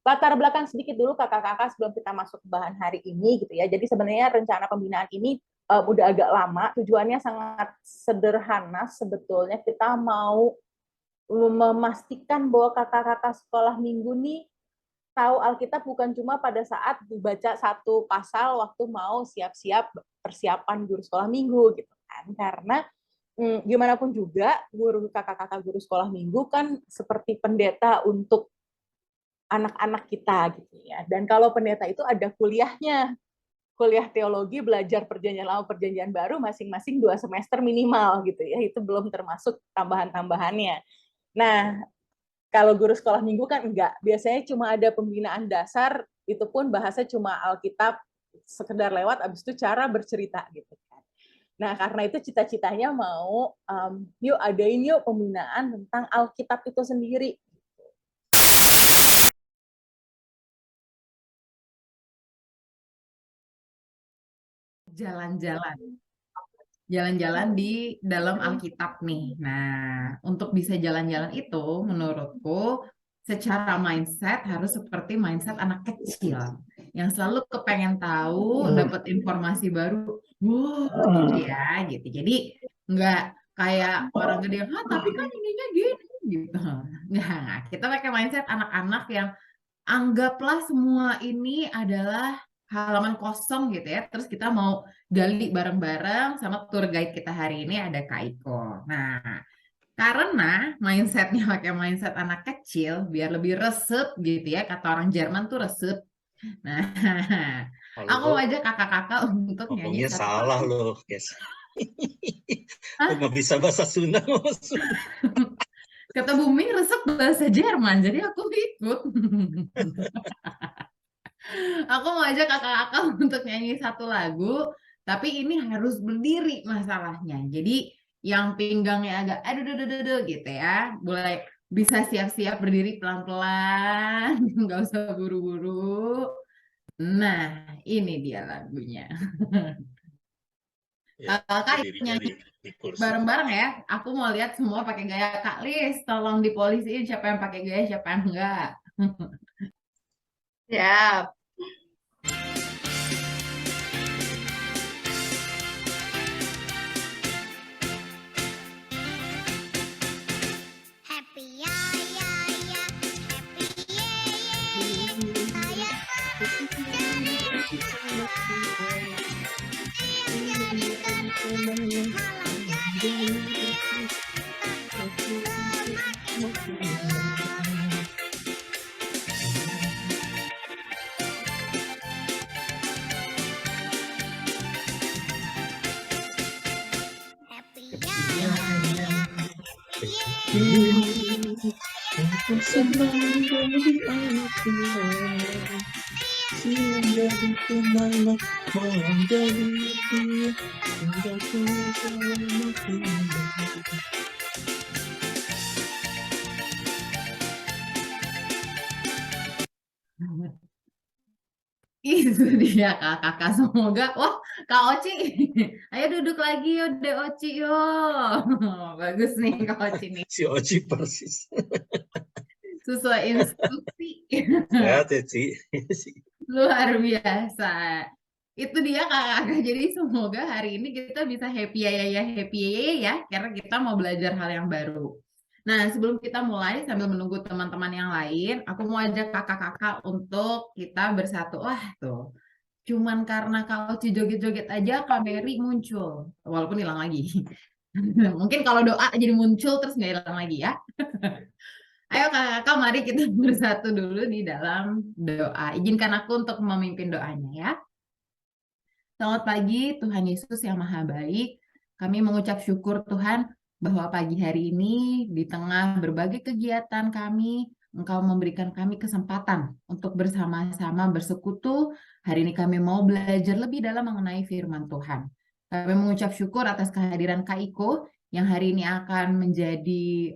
latar belakang sedikit dulu kakak-kakak sebelum kita masuk ke bahan hari ini gitu ya. Jadi sebenarnya rencana pembinaan ini udah agak lama, tujuannya sangat sederhana sebetulnya. Kita mau memastikan bahwa kakak-kakak sekolah minggu nih tahu Alkitab bukan cuma pada saat dibaca satu pasal waktu mau siap-siap persiapan guru sekolah minggu gitu kan. Karena gimana pun juga guru kakak-kakak guru sekolah minggu kan seperti pendeta untuk anak-anak kita gitu ya. Dan kalau pendeta itu ada kuliahnya, kuliah teologi, belajar perjanjian lama, perjanjian baru masing-masing 2 semester minimal gitu ya. Itu belum termasuk tambahan-tambahannya. Nah, kalau guru sekolah minggu kan enggak. Biasanya cuma ada pembinaan dasar, itu pun bahasa cuma Alkitab sekedar lewat, abis itu cara bercerita gitu kan. Nah, karena itu cita-citanya mau yuk adain yuk pembinaan tentang Alkitab itu sendiri. Jalan-jalan di dalam Alkitab nih. Nah, untuk bisa jalan-jalan itu, menurutku, secara mindset harus seperti mindset anak kecil yang selalu kepengen tahu, dapat informasi baru, wow, gitu ya, gitu. Jadi nggak kayak orang gede yang, tapi kan ininya gini, gitu. Nah, kita pakai mindset anak-anak yang anggaplah semua ini adalah halaman kosong gitu ya. Terus kita mau gali bareng-bareng sama tour guide kita hari ini ada Kak Iko. Nah, karena mindsetnya pakai mindset anak kecil biar lebih resep gitu ya. Kata orang Jerman tuh resep. Nah, aku Halo, ajak kakak-kakak untuk nyanyi ngomongnya satu salah lagu. loh, guys. Hah? Nggak bisa bahasa Sunda. Kata Bumi resep bahasa Jerman, jadi aku ikut. Aku mau ajak kakak-kakak untuk nyanyi satu lagu, tapi ini harus berdiri masalahnya. Jadi yang pinggangnya agak aduh duh, duh, duh, duh, gitu ya. Boleh bisa siap-siap berdiri pelan-pelan, nggak usah buru-buru. Nah, ini dia lagunya. Ya, Kakak berdirinya nyanyi di kursi. bareng-bareng ya. Aku mau lihat semua pakai gaya Kak Lis. Tolong dipolisiin siapa yang pakai gaya, siapa yang enggak. Ya, happy ya ya ya, happy ye ye ye. Saya jadi siang jadi tenang, malam jadi riang, semakin gelap. Happy ya ya ya, happy ye ye. Aku senang dari aku, siang jadi tenang, malam jadi riang, hidupku semakin indah. Itu dia kakak-kakak semoga. Wah, Kak Oci. Ayo duduk lagi yo, Dek Oci yo. Bagus nih Kak Oci nih. Si Oci persis. Sesuai instruksi. Sehat ya, Ci. Luar biasa. Itu dia kakak-kakak. Jadi semoga hari ini kita bisa happy ya happy ya karena kita mau belajar hal yang baru. Nah, sebelum kita mulai sambil menunggu teman-teman yang lain, aku mau ajak kakak-kakak untuk kita bersatu. Wah, tuh. Cuman karena kalau Ci joget-joget aja Kak Mary muncul. Walaupun hilang lagi. Mungkin kalau doa jadi muncul terus nggak hilang lagi ya. Ayo kakak-kakak mari kita bersatu dulu di dalam doa. Izinkan aku untuk memimpin doanya ya. Selamat pagi Tuhan Yesus yang Maha Baik. Kami mengucap syukur Tuhan bahwa pagi hari ini di tengah berbagai kegiatan kami, Engkau memberikan kami kesempatan untuk bersama-sama bersekutu. Hari ini kami mau belajar lebih dalam mengenai firman Tuhan. Kami mengucap syukur atas kehadiran Kak Iko yang hari ini akan menjadi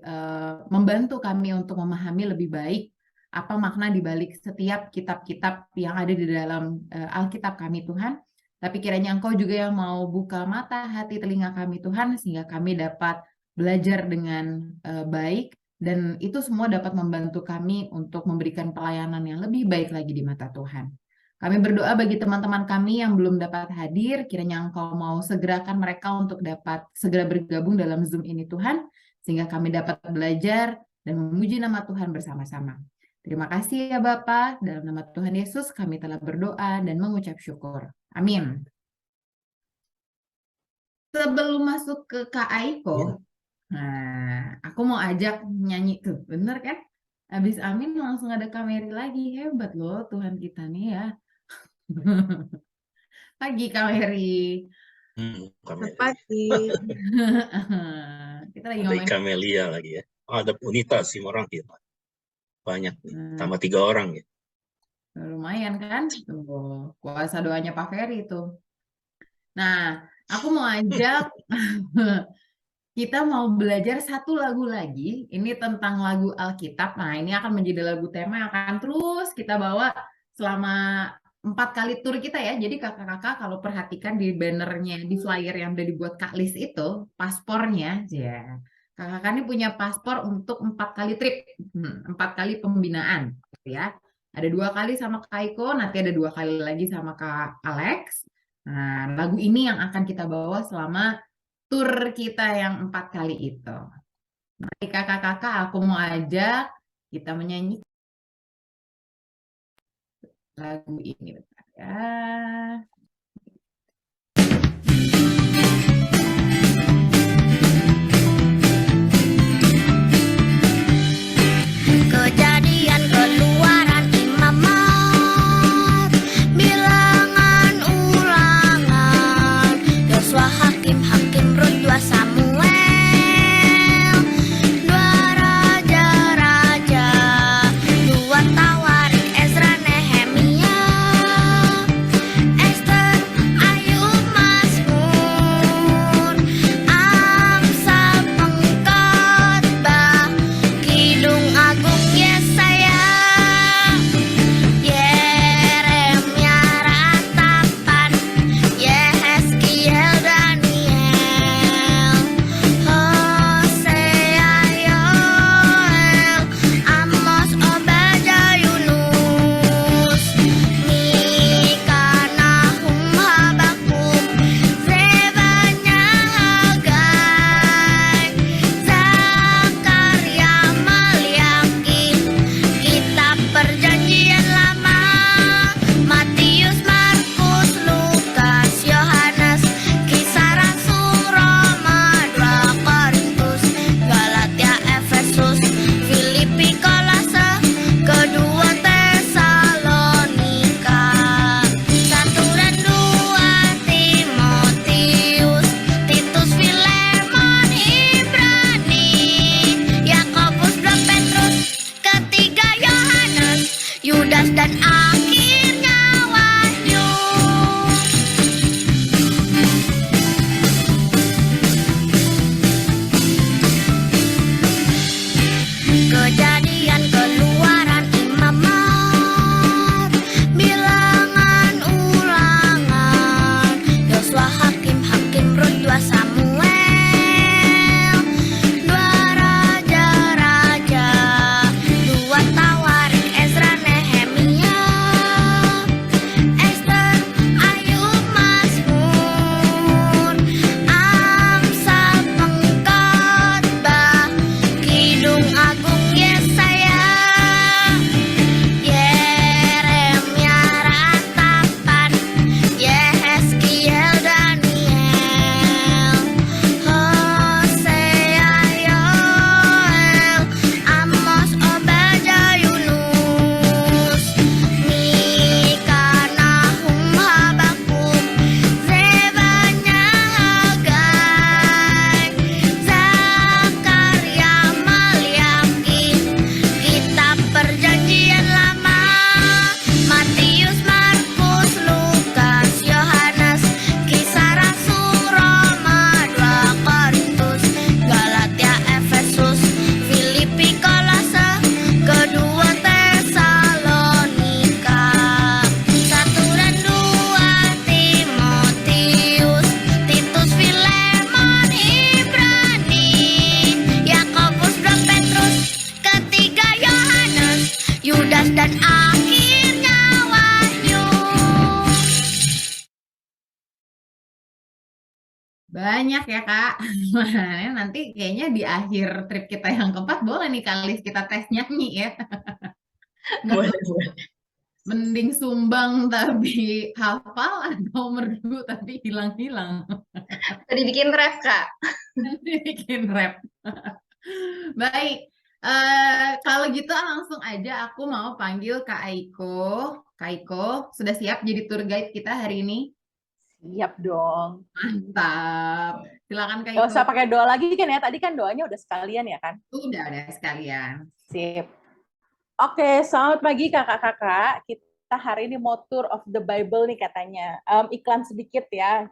membantu kami untuk memahami lebih baik apa makna di balik setiap kitab-kitab yang ada di dalam Alkitab kami Tuhan. Tapi kiranya Engkau juga yang mau buka mata, hati, telinga kami Tuhan, sehingga kami dapat belajar dengan baik Dan itu semua dapat membantu kami untuk memberikan pelayanan yang lebih baik lagi di mata Tuhan. Kami berdoa bagi teman-teman kami yang belum dapat hadir, kiranya Engkau mau segerakan mereka untuk dapat segera bergabung dalam Zoom ini Tuhan, sehingga kami dapat belajar dan memuji nama Tuhan bersama-sama. Terima kasih ya Bapa, dalam nama Tuhan Yesus kami telah berdoa dan mengucap syukur. Amin. Sebelum masuk ke Kak Aiko, nah, aku mau ajak nyanyi tuh, bener kan? Habis Amin langsung ada Kak Mary lagi, hebat loh Tuhan kita nih ya. Pagi Kak Mary. Kamelia. Pagi. Kita lagi Ada ngomongin. Kamelia lagi ya. Oh, ada Unita sih orang kita. Banyak nih. Hmm. Tambah 3 orang ya. Lumayan kan? Tuh, kuasa doanya Pak Ferry tuh. Nah, aku mau ajak kita mau belajar satu lagu lagi. Ini tentang lagu Alkitab. Nah, ini akan menjadi lagu tema yang akan terus kita bawa selama 4 kali tur kita ya. Jadi kakak-kakak kalau perhatikan di bannernya, di flyer yang udah dibuat Kak Lis itu, paspornya, ya. Kakak-kakak ini punya paspor untuk 4 kali trip, 4 kali pembinaan, gitu ya. Ada 2 kali sama Kak Aiko, nanti ada 2 kali lagi sama Kak Alex. Nah, lagu ini yang akan kita bawa selama tur kita yang 4 kali itu. Mari kakak-kakak, aku mau ajak kita menyanyi lagu ini bentar ya. Kejadian Keluaran Imamat, Bilangan Ulangan, Yosua Hakim Rut 2 Samuel, 2 Raja-Raja, 2 Tawarik Ezra Nehemia, Ester Ayub Mazmur, Amsal Pengkhotbah, Kidung Agung Yesaya, Yeremia Ratapan, Yehezkiel Daniel, Hosea Yoel, Amos Obadya Yunus, Mika Nahum Habakuk, Zebanya Hagai, Zakaria Malyakim, Kitab Perjanjian Lama, Matius, Markus, Lukas, Yohanes, Kisah Rasul, Roma, 2 Korintus, Galatia, Efesus, Filipi, Kolose, kedua Tesalonika, 1 dan 2 Timotius, Titus, Filemon, Ibrani, Yakobus, 2 Petrus, ketiga Yohanes, Yudas dan akhirnya Wahyu. Kejadian Keluaran Imamat, Bilangan Ulangan, Yosua Hakim Rut 2 Samuel, 2 Raja-Raja, 2 Tawarik Ezra Nehemia, Banyak ya Kak. Makanya nanti kayaknya di akhir trip kita yang keempat boleh nih Kalis kita tes nyanyi ya. Nggak Boleh, tahu, boleh. mending sumbang tapi hafal atau merdu tapi hilang-hilang. Tadi bikin ref, Kak. Nanti bikin rap. Baik, kalau gitu langsung aja aku mau panggil Kak Aiko. Kak Aiko, sudah siap jadi tour guide kita hari ini? Siap dong. Mantap. Silakan Kak Gak Aiko. usah pakai doa lagi kan ya, tadi kan doanya udah sekalian ya kan? Udah sekalian. Sip. Oke, selamat pagi kakak-kakak. Kita hari ini mau tour of the Bible nih katanya. Iklan sedikit ya.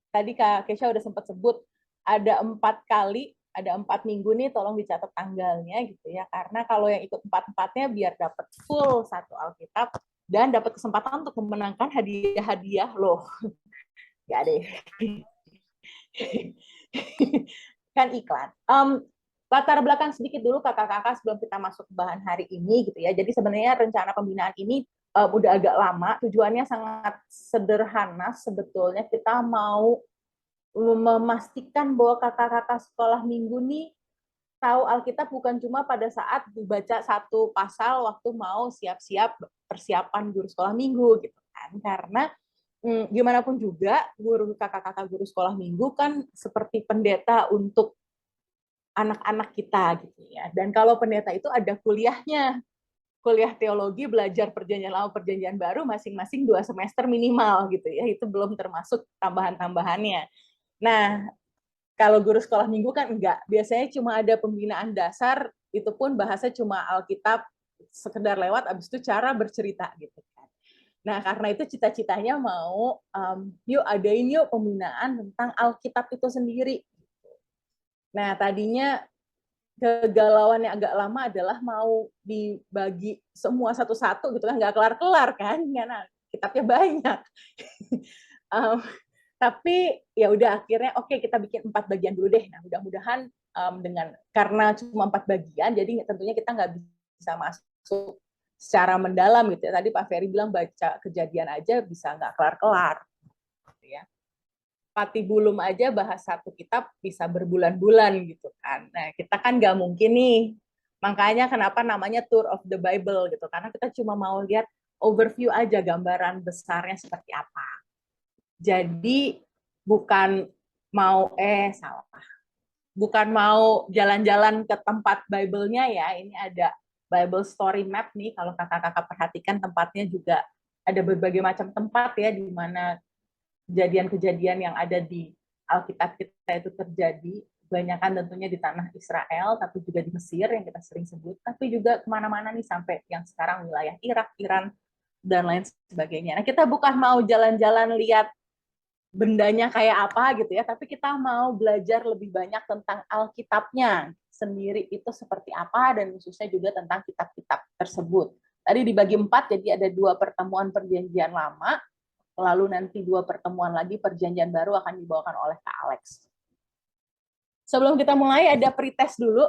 Tadi Kak Kesha udah sempat sebut ada 4 kali, ada 4 minggu nih, tolong dicatat tanggalnya gitu ya. Karena kalau yang ikut 4-4-nya biar dapat full satu Alkitab dan dapat kesempatan untuk memenangkan hadiah-hadiah loh. Ya deh. Kan iklan. Latar belakang sedikit dulu kakak-kakak sebelum kita masuk ke bahan hari ini gitu ya. Jadi sebenarnya rencana pembinaan ini udah agak lama. Tujuannya sangat sederhana sebetulnya. Kita mau memastikan bahwa kakak-kakak sekolah minggu nih tahu Alkitab bukan cuma pada saat dibaca satu pasal waktu mau siap-siap persiapan guru sekolah minggu gitu kan. Karena gimana pun juga guru kakak-kakak guru sekolah minggu kan seperti pendeta untuk anak-anak kita gitu ya. Dan kalau pendeta itu ada kuliahnya, kuliah teologi, belajar perjanjian lama, perjanjian baru masing-masing 2 semester minimal gitu ya. Itu belum termasuk tambahan-tambahannya. Nah, kalau guru sekolah minggu kan enggak. Biasanya cuma ada pembinaan dasar, itu pun bahasa cuma Alkitab sekedar lewat, abis itu cara bercerita gitu kan. Nah, karena itu cita-citanya mau yuk adain yuk pembinaan tentang Alkitab itu sendiri. Nah, tadinya kegalauan yang agak lama adalah mau dibagi semua satu-satu gitu kan, nggak kelar-kelar kan, karena kitabnya banyak. Tapi ya udah akhirnya oke, kita bikin 4 bagian dulu deh. Nah, mudah-mudahan dengan karena cuma 4 bagian, jadi tentunya kita nggak bisa masuk secara mendalam gitu ya. Tadi Pak Ferry bilang baca Kejadian aja bisa nggak kelar-kelar. Gitu ya. Patibulum aja bahas satu kitab bisa berbulan-bulan gitu kan. Nah, kita kan nggak mungkin nih. Makanya kenapa namanya Tour of the Bible gitu. Karena kita cuma mau lihat overview aja, gambaran besarnya seperti apa. Jadi bukan mau salah. Bukan mau jalan-jalan ke tempat Bible-nya ya. Ini ada Bible Story Map nih. Kalau kakak-kakak perhatikan tempatnya juga ada berbagai macam tempat ya di mana kejadian-kejadian yang ada di Alkitab kita itu terjadi. Kebanyakan tentunya di tanah Israel, tapi juga di Mesir yang kita sering sebut, tapi juga kemana-mana nih sampai yang sekarang wilayah Irak, Iran, dan lain sebagainya. Nah, kita bukan mau jalan-jalan lihat bendanya kayak apa gitu ya, tapi kita mau belajar lebih banyak tentang Alkitabnya sendiri itu seperti apa, dan khususnya juga tentang kitab-kitab tersebut. Tadi dibagi 4, jadi ada 2 pertemuan perjanjian lama, lalu nanti 2 pertemuan lagi perjanjian baru akan dibawakan oleh Kak Alex. Sebelum kita mulai ada pretest dulu.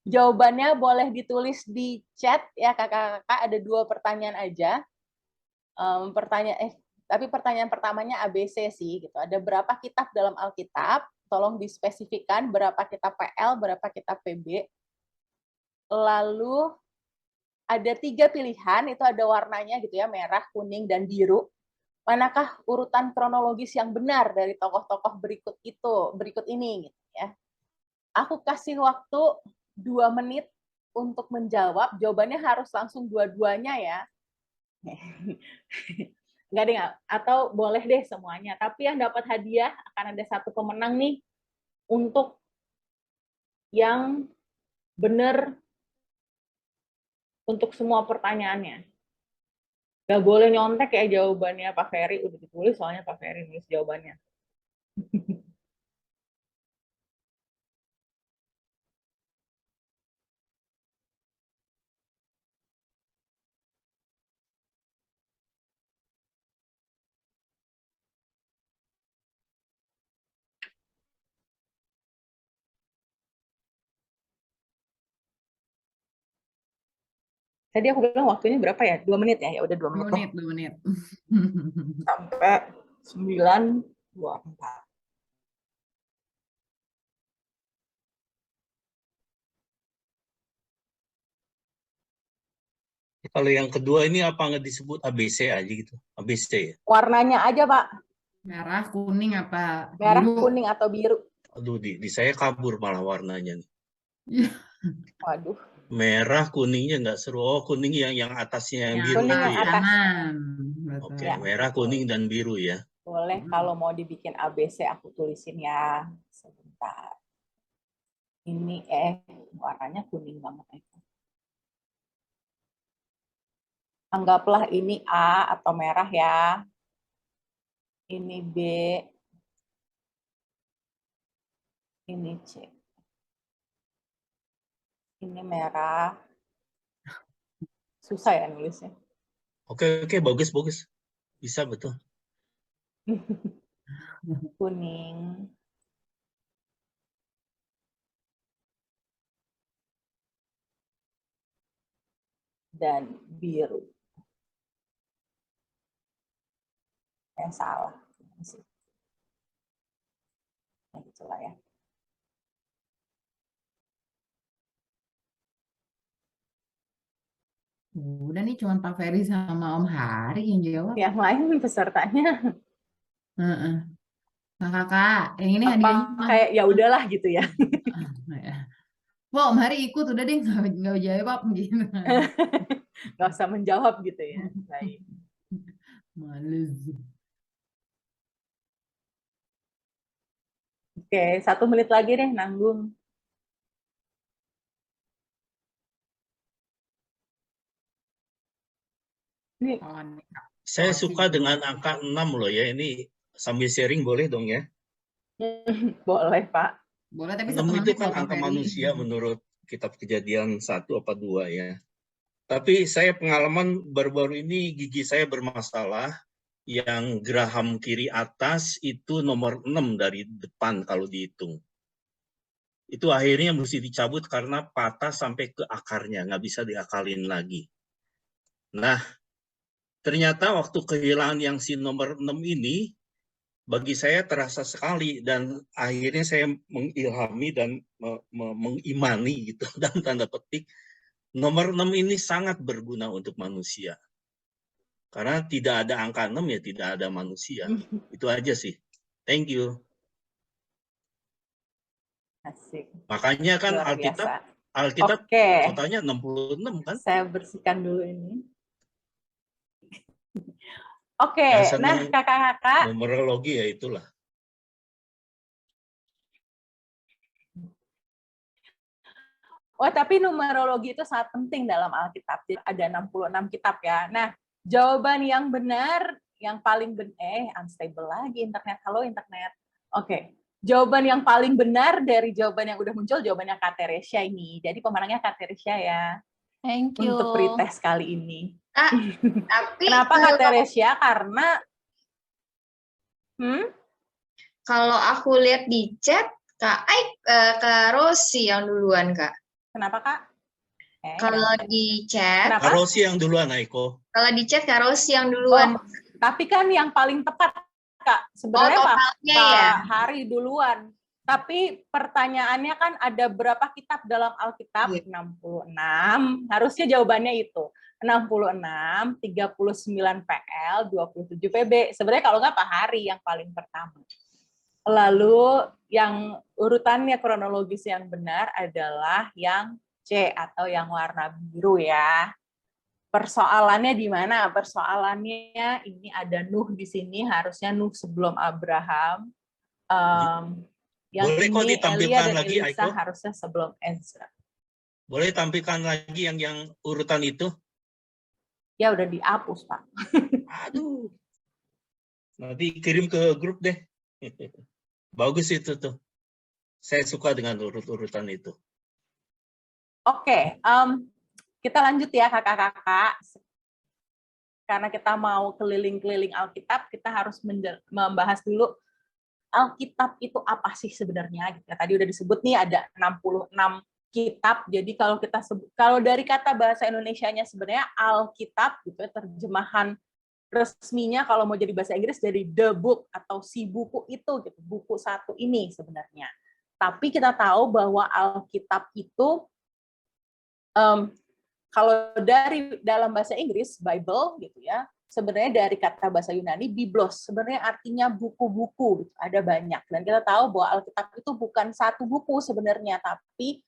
Jawabannya boleh ditulis di chat ya kakak-kakak, ada 2 pertanyaan aja. Tapi pertanyaan pertamanya ABC sih gitu. Ada berapa kitab dalam Alkitab? Tolong dispesifikan berapa kitab PL, berapa kitab PB. Lalu ada 3 pilihan, itu ada warnanya gitu ya, merah, kuning, dan biru. Manakah urutan kronologis yang benar dari tokoh-tokoh berikut ini gitu ya. Aku kasih waktu 2 menit untuk menjawab. Jawabannya harus langsung dua-duanya ya. Enggak deh, atau boleh deh semuanya. Tapi yang dapat hadiah akan ada 1 pemenang nih untuk yang benar untuk semua pertanyaannya. Gak boleh nyontek ya jawabannya Pak Ferry, udah ditulis soalnya Pak Ferry nulis jawabannya. Tadi aku bilang waktunya berapa ya? 2 menit ya? Ya udah 2 menit. 2 menit. Sampai 9.24. Kalau yang kedua ini apa nggak disebut ABC aja gitu? ABC ya? Warnanya aja, Pak. Merah, kuning, apa Merah, biru? kuning, atau biru. Aduh, di saya kabur malah warnanya nih. Waduh. Merah, kuningnya nggak seru. Oh, kuning yang atasnya yang biru Kuning itu yang ya? atas. kanan. Betul. Oke, Ya, merah, betul. kuning, dan biru ya. Boleh, kalau mau dibikin ABC aku tulisin ya. Sebentar. Ini warnanya kuning banget. Anggaplah ini A atau merah ya. Ini B. Ini C. Ini merah. Susah ya nulisnya. Oke, bagus. Bisa betul. Kuning. Dan biru. Salah. Nah, itulah ya. Udah nih cuma Pak Ferry sama Om Hari yang jawab. Yang lain pesertanya Heeh. Nah, kakak, yang ini apa hadiahnya. kayak ya udahlah gitu ya. Wah, Om Hari ikut udah deh nggak jawab gitu. Nggak usah menjawab gitu ya. Baik. Males. Oke, 1 menit lagi deh nanggung. Ini Saya suka dengan angka 6 loh ya. Ini sambil sharing boleh dong ya? boleh, Pak. Boleh, tapi 6 1 itu menit kan loh Pak angka Ferry. manusia menurut kitab Kejadian 1 apa 2 ya. Tapi saya pengalaman baru-baru ini gigi saya bermasalah. Yang geraham kiri atas itu nomor 6 dari depan kalau dihitung. Itu akhirnya mesti dicabut karena patah sampai ke akarnya, nggak bisa diakalin lagi. Nah, ternyata waktu kehilangan yang si nomor 6 ini, bagi saya terasa sekali, dan akhirnya saya mengilhami dan mengimani gitu, dalam tanda petik, nomor 6 ini sangat berguna untuk manusia. Karena tidak ada angka 6 ya tidak ada manusia. Itu aja sih. Thank you. Asik. Makanya kan Luar Alkitab biasa. Oke. kotanya 66 kan? Saya bersihkan dulu ini. Oke, Yang nah senang kakak-kakak. numerologi ya itulah. Oh, tapi numerologi itu sangat penting dalam Alkitab. Ada 66 kitab ya. Nah, jawaban yang benar, yang paling unstable lagi internet. Halo internet. Oke. Jawaban yang paling benar dari jawaban yang udah muncul, jawabannya Kak Teresia ini. Jadi pemenangnya Kak Teresia ya. Thank you. Untuk pretest kali ini. Tapi Kenapa Kak Teresia? Karena kalau aku lihat di chat, Kak Rosi yang duluan, Kak. Kenapa, Kak? Kalau di chat, Kenapa? Kak Rosi yang duluan, Aiko. Kalau di chat Kak Rosi yang duluan. Tapi kan yang paling tepat, Kak. Sebenarnya Pak Hari duluan. Tapi pertanyaannya kan ada berapa kitab dalam Alkitab? 66. Harusnya jawabannya itu. 66, 39 PL, 27 PB. Sebenarnya kalau nggak Pak Hari yang paling pertama. Lalu yang urutannya kronologis yang benar adalah yang C atau yang warna biru ya. Persoalannya di mana? Persoalannya ini ada Nuh di sini, harusnya Nuh sebelum Abraham. Yang boleh ini kok ditampilkan Elia dan lagi, Elisa Aiko? harusnya sebelum Ezra. Boleh tampilkan lagi yang urutan itu? Ya udah dihapus, Pak. Aduh. Nanti kirim ke grup deh. Bagus itu tuh. Saya suka dengan urut-urutan itu. Oke, kita lanjut ya kakak-kakak. Karena kita mau keliling-keliling Alkitab, kita harus membahas dulu Alkitab itu apa sih sebenarnya. Tadi udah disebut nih ada 66 kitab. Jadi kalau kita kalau dari kata bahasa Indonesianya sebenarnya Alkitab gitu ya, terjemahan resminya kalau mau jadi bahasa Inggris dari the book atau si buku itu gitu, buku satu ini sebenarnya. Tapi kita tahu bahwa Alkitab itu kalau dari dalam bahasa Inggris Bible gitu ya, sebenarnya dari kata bahasa Yunani biblos, sebenarnya artinya buku-buku, gitu. Ada banyak. Dan kita tahu bahwa Alkitab itu bukan satu buku sebenarnya, tapi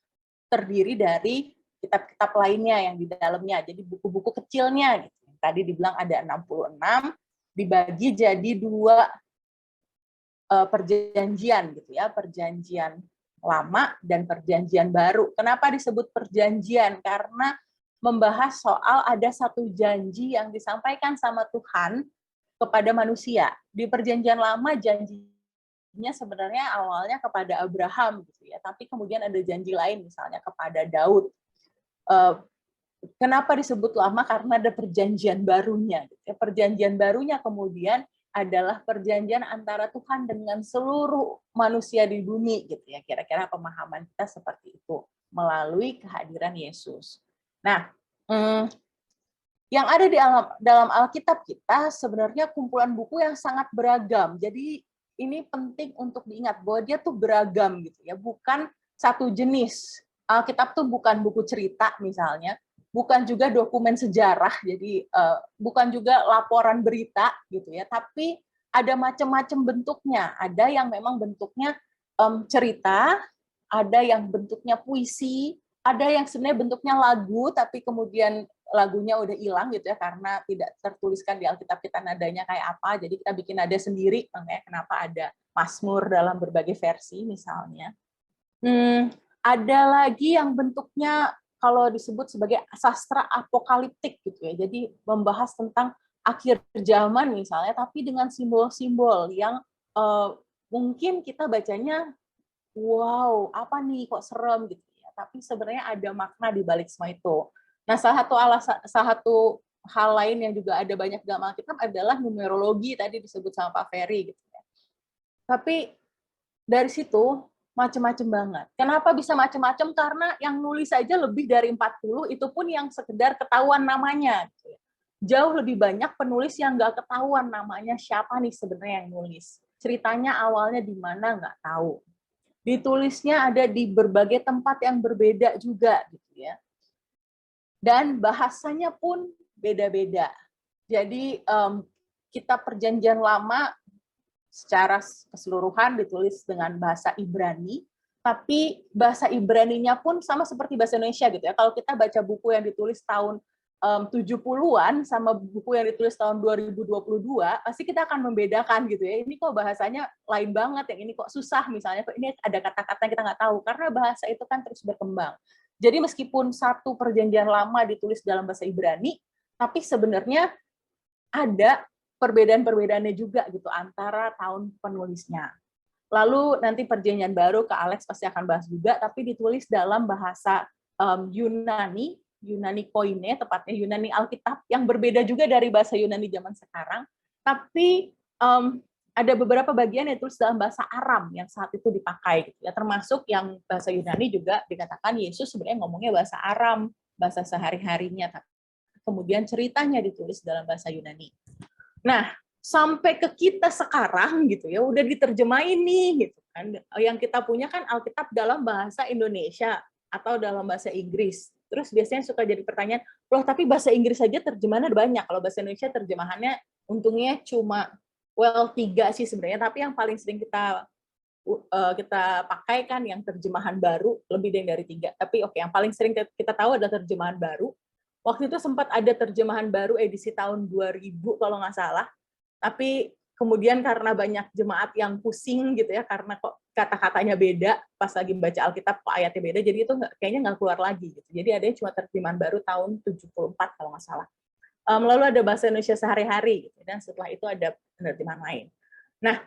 terdiri dari kitab-kitab lainnya yang di dalamnya. Jadi buku-buku kecilnya gitu. Tadi dibilang ada 66, dibagi jadi 2 perjanjian gitu ya, perjanjian lama dan perjanjian baru. Kenapa disebut perjanjian? Karena membahas soal ada satu janji yang disampaikan sama Tuhan kepada manusia. Di perjanjian lama janjinya sebenarnya awalnya kepada Abraham gitu ya, tapi kemudian ada janji lain misalnya kepada Daud. Kenapa disebut lama? Karena ada perjanjian barunya. Perjanjian barunya kemudian adalah perjanjian antara Tuhan dengan seluruh manusia di bumi gitu ya. Kira-kira pemahaman kita seperti itu melalui kehadiran Yesus. Nah, yang ada di dalam Alkitab kita sebenarnya kumpulan buku yang sangat beragam. Jadi ini penting untuk diingat bahwa dia tuh beragam gitu ya, bukan satu jenis. Alkitab tuh bukan buku cerita misalnya, bukan juga dokumen sejarah, jadi bukan juga laporan berita gitu ya, tapi ada macam-macam bentuknya. Ada yang memang bentuknya cerita, ada yang bentuknya puisi, ada yang sebenarnya bentuknya lagu, tapi kemudian lagunya udah hilang gitu ya, karena tidak tertuliskan di Alkitab kita nadanya kayak apa, jadi kita bikin nada sendiri, makanya kenapa ada Mazmur dalam berbagai versi misalnya. Ada lagi yang bentuknya kalau disebut sebagai sastra apokaliptik gitu ya, jadi membahas tentang akhir zaman misalnya, tapi dengan simbol-simbol yang mungkin kita bacanya, wow, apa nih kok serem gitu ya, tapi sebenarnya ada makna di balik semua itu. Nah, salah satu hal lain yang juga ada banyak dalam Alkitab adalah numerologi, tadi disebut sama Pak Ferry gitu ya. Tapi dari situ macam-macam banget. Kenapa bisa macam-macam? Karena yang nulis saja lebih dari 40, itu pun yang sekedar ketahuan namanya. Jauh lebih banyak penulis yang nggak ketahuan namanya siapa nih sebenarnya yang nulis. Ceritanya awalnya di mana nggak tahu. Ditulisnya ada di berbagai tempat yang berbeda juga gitu ya. Dan bahasanya pun beda-beda. Jadi kitab Perjanjian Lama secara keseluruhan ditulis dengan bahasa Ibrani, tapi bahasa Ibraninya pun sama seperti bahasa Indonesia gitu ya. Kalau kita baca buku yang ditulis tahun 70-an sama buku yang ditulis tahun 2022, pasti kita akan membedakan gitu ya. Ini kok bahasanya lain banget, yang ini kok susah misalnya, kok ini ada kata-kata yang kita nggak tahu, karena bahasa itu kan terus berkembang. Jadi meskipun satu perjanjian lama ditulis dalam bahasa Ibrani, tapi sebenarnya ada perbedaan-perbedaannya juga gitu antara tahun penulisnya. Lalu nanti perjanjian baru ke Alex pasti akan bahas juga, tapi ditulis dalam bahasa Yunani Koine, tepatnya Yunani Alkitab, yang berbeda juga dari bahasa Yunani zaman sekarang, tapi ada beberapa bagian yang ditulis dalam bahasa Aram yang saat itu dipakai, gitu ya, termasuk yang bahasa Yunani juga dikatakan Yesus sebenarnya ngomongnya bahasa Aram, bahasa sehari-harinya, kemudian ceritanya ditulis dalam bahasa Yunani. Nah, sampai ke kita sekarang gitu ya, udah diterjemahin nih gitu kan. Yang kita punya kan Alkitab dalam bahasa Indonesia atau dalam bahasa Inggris. Terus biasanya suka jadi pertanyaan, loh tapi bahasa Inggris saja terjemahannya banyak. Kalau bahasa Indonesia terjemahannya untungnya cuma 3 sih sebenarnya, tapi yang paling sering kita pakai kan yang terjemahan baru lebih dari 3. Tapi oke, yang paling sering kita tahu adalah terjemahan baru. Waktu itu sempat ada terjemahan baru edisi tahun 2000 kalau nggak salah, tapi kemudian karena banyak jemaat yang pusing gitu ya, karena kok kata-katanya beda, pas lagi baca Alkitab kok ayatnya beda, jadi itu kayaknya nggak keluar lagi gitu. Jadi adanya cuma terjemahan baru tahun 74 kalau nggak salah. Lalu ada bahasa Indonesia sehari-hari, gitu, dan setelah itu ada penerjemahan lain. Nah,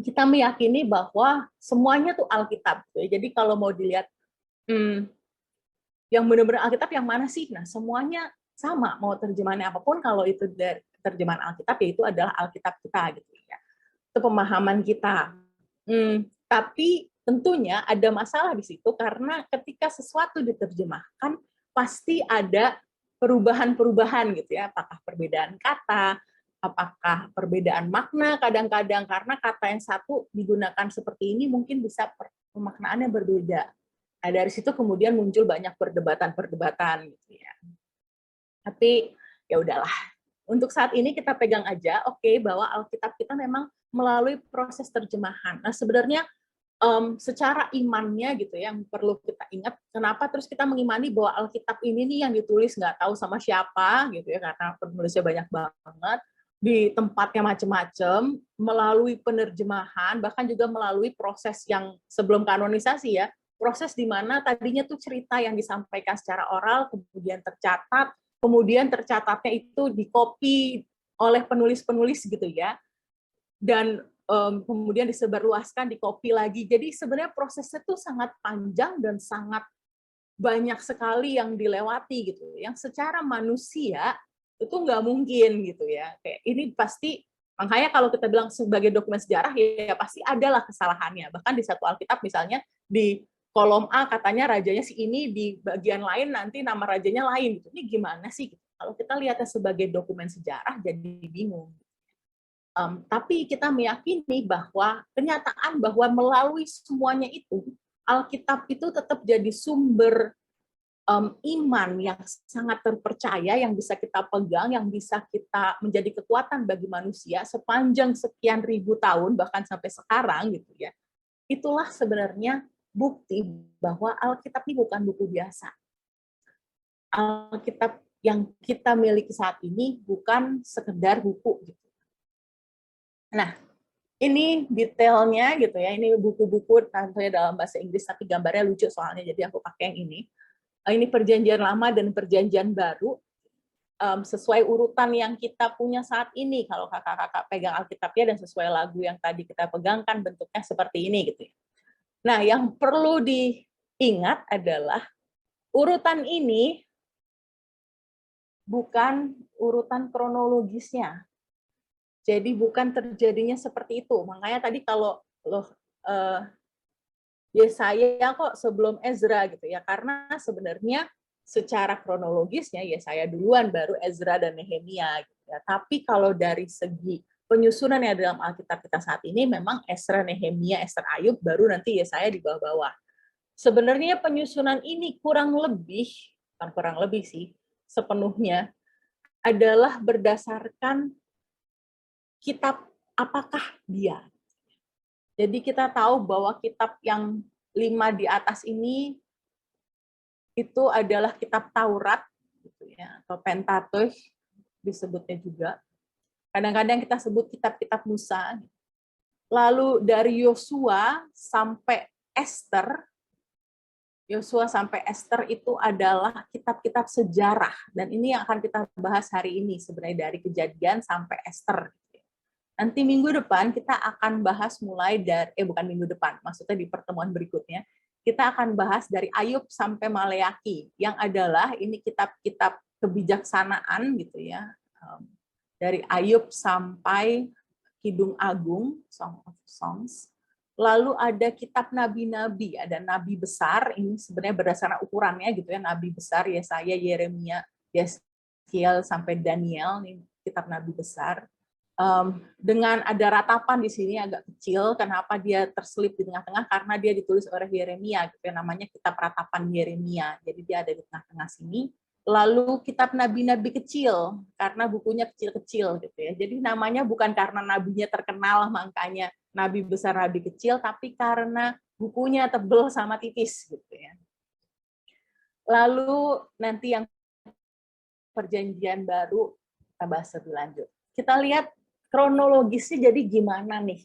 kita meyakini bahwa semuanya tuh Alkitab. Gitu ya. Jadi kalau mau dilihat yang benar-benar Alkitab yang mana sih? Nah, semuanya sama, mau terjemahannya apapun, kalau itu dari terjemahan Alkitab, yaitu adalah Alkitab kita, gitu ya. Itu pemahaman kita. Tapi tentunya ada masalah di situ, karena ketika sesuatu diterjemahkan, pasti ada perubahan-perubahan, gitu ya. Apakah perbedaan kata, apakah perbedaan makna, kadang-kadang karena kata yang satu digunakan seperti ini, mungkin bisa pemaknaannya berbeda. Nah, dari situ kemudian muncul banyak perdebatan-perdebatan gitu ya. Tapi ya udahlah. Untuk saat ini kita pegang aja, oke, bahwa Alkitab kita memang melalui proses terjemahan. Nah, sebenarnya secara imannya gitu ya, yang perlu kita ingat, kenapa terus kita mengimani bahwa Alkitab ini nih yang ditulis nggak tahu sama siapa gitu ya, karena penulisnya banyak banget, di tempatnya macam-macam, melalui penerjemahan, bahkan juga melalui proses yang sebelum kanonisasi ya, proses di mana tadinya tuh cerita yang disampaikan secara oral, kemudian tercatat, kemudian tercatatnya itu dikopi oleh penulis-penulis gitu ya, dan kemudian disebarluaskan, dikopi lagi. Jadi sebenarnya prosesnya itu sangat panjang dan sangat banyak sekali yang dilewati gitu. Yang secara manusia itu nggak mungkin gitu ya. Kayak ini pasti, makanya kalau kita bilang sebagai dokumen sejarah ya pasti adalah kesalahannya. Bahkan di satu Alkitab misalnya di kolom A katanya rajanya si ini, di bagian lain nanti nama rajanya lain gitu. Ini gimana sih? Kalau kita lihatnya sebagai dokumen sejarah jadi bingung. Tapi kita meyakini bahwa kenyataan bahwa melalui semuanya itu, Alkitab itu tetap jadi sumber iman yang sangat terpercaya, yang bisa kita pegang, yang bisa kita menjadi kekuatan bagi manusia sepanjang sekian ribu tahun, bahkan sampai sekarang gitu ya. Itulah sebenarnya bukti bahwa Alkitab ini bukan buku biasa. Alkitab yang kita miliki saat ini bukan sekedar buku gitu. Nah, ini detailnya gitu ya, ini buku-buku tentunya dalam bahasa Inggris, tapi gambarnya lucu soalnya, jadi aku pakai yang ini. Ini perjanjian lama dan perjanjian baru, sesuai urutan yang kita punya saat ini, kalau kakak-kakak pegang Alkitabnya dan sesuai lagu yang tadi kita pegangkan bentuknya seperti ini gitu ya. Nah, yang perlu diingat adalah urutan ini bukan urutan kronologisnya. Jadi bukan terjadinya seperti itu. Makanya tadi kalau Yesaya kok sebelum Ezra gitu ya, karena sebenarnya secara kronologisnya Yesaya duluan, baru Ezra dan Nehemia gitu ya. Tapi kalau dari segi penyusunan yang dalam Alkitab kita saat ini, memang Ezra, Nehemia, Ester, Ayub, baru nanti Yesaya di bawah-bawah. Sebenarnya penyusunan ini kurang lebih sih, sepenuhnya adalah berdasarkan kitab apakah dia. Jadi kita tahu bahwa kitab yang 5 di atas ini itu adalah kitab Taurat, gitu ya, atau Pentateuch disebutnya juga. Kadang-kadang kita sebut kitab-kitab Musa. Lalu dari Yosua sampai Ester itu adalah kitab-kitab sejarah. Dan ini yang akan kita bahas hari ini, sebenarnya dari Kejadian sampai Ester. Nanti minggu depan kita akan bahas mulai dari, bukan minggu depan, maksudnya di pertemuan berikutnya, kita akan bahas dari Ayub sampai Maleaki, yang adalah ini kitab-kitab kebijaksanaan gitu ya, dari Ayub sampai Kidung Agung, Song of Songs. Lalu ada kitab nabi-nabi, ada nabi besar, ini sebenarnya berdasarkan ukurannya gitu ya, nabi besar, Yesaya, Yeremia, Yeskiel sampai Daniel, ini kitab nabi besar. Dengan ada ratapan di sini agak kecil, kenapa dia terselip di tengah-tengah, karena dia ditulis oleh Yeremia, gitu ya, namanya kitab ratapan Yeremia, jadi dia ada di tengah-tengah sini. Lalu kitab nabi-nabi kecil, karena bukunya kecil-kecil gitu ya, jadi namanya bukan karena nabinya terkenal makanya nabi besar, nabi kecil, tapi karena bukunya tebel sama tipis gitu ya. Lalu nanti yang perjanjian baru kita bahas lebih lanjut. Kita lihat kronologisnya jadi gimana nih?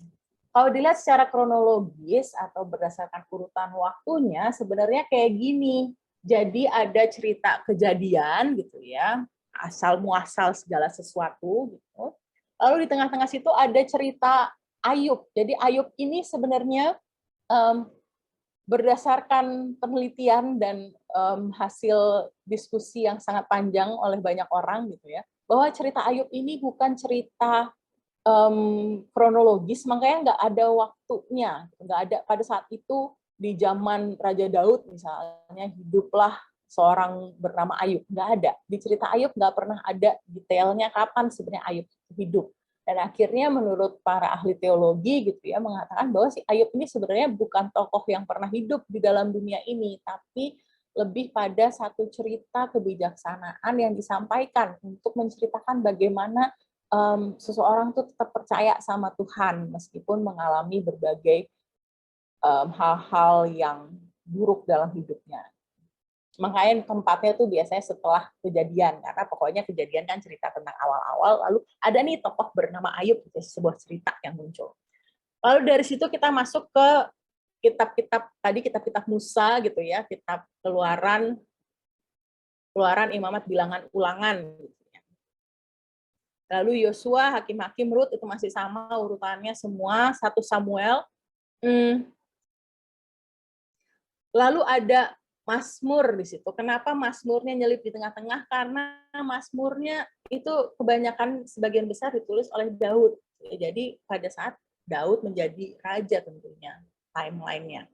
Kalau dilihat secara kronologis atau berdasarkan urutan waktunya, sebenarnya kayak gini. Jadi ada cerita kejadian gitu ya, asal muasal segala sesuatu gitu. Lalu di tengah-tengah situ ada cerita Ayub. Jadi Ayub ini sebenarnya berdasarkan penelitian dan hasil diskusi yang sangat panjang oleh banyak orang gitu ya, bahwa cerita Ayub ini bukan cerita kronologis, makanya nggak ada waktunya, nggak ada pada saat itu di zaman Raja Daud misalnya hiduplah seorang bernama Ayub, nggak ada di cerita Ayub, nggak pernah ada detailnya kapan sebenarnya Ayub hidup. Dan akhirnya menurut para ahli teologi gitu ya mengatakan bahwa si Ayub ini sebenarnya bukan tokoh yang pernah hidup di dalam dunia ini, tapi lebih pada satu cerita kebijaksanaan yang disampaikan untuk menceritakan bagaimana seseorang tuh tetap percaya sama Tuhan meskipun mengalami berbagai hal-hal yang buruk dalam hidupnya. Makanya tempatnya tuh biasanya setelah kejadian, karena pokoknya kejadian kan cerita tentang awal-awal, lalu ada nih tokoh bernama Ayub, gitu, sebuah cerita yang muncul. Lalu dari situ kita masuk ke kitab-kitab Musa gitu ya, kitab Keluaran, Imamat, Bilangan, Ulangan. Gitu ya. Lalu Yosua, Hakim-Hakim, Rut itu masih sama urutannya semua, 1 Samuel. Lalu ada Mazmur di situ. Kenapa Mazmurnya nyelip di tengah-tengah? Karena Mazmurnya itu kebanyakan sebagian besar ditulis oleh Daud. Jadi pada saat Daud menjadi raja tentunya timeline-nya.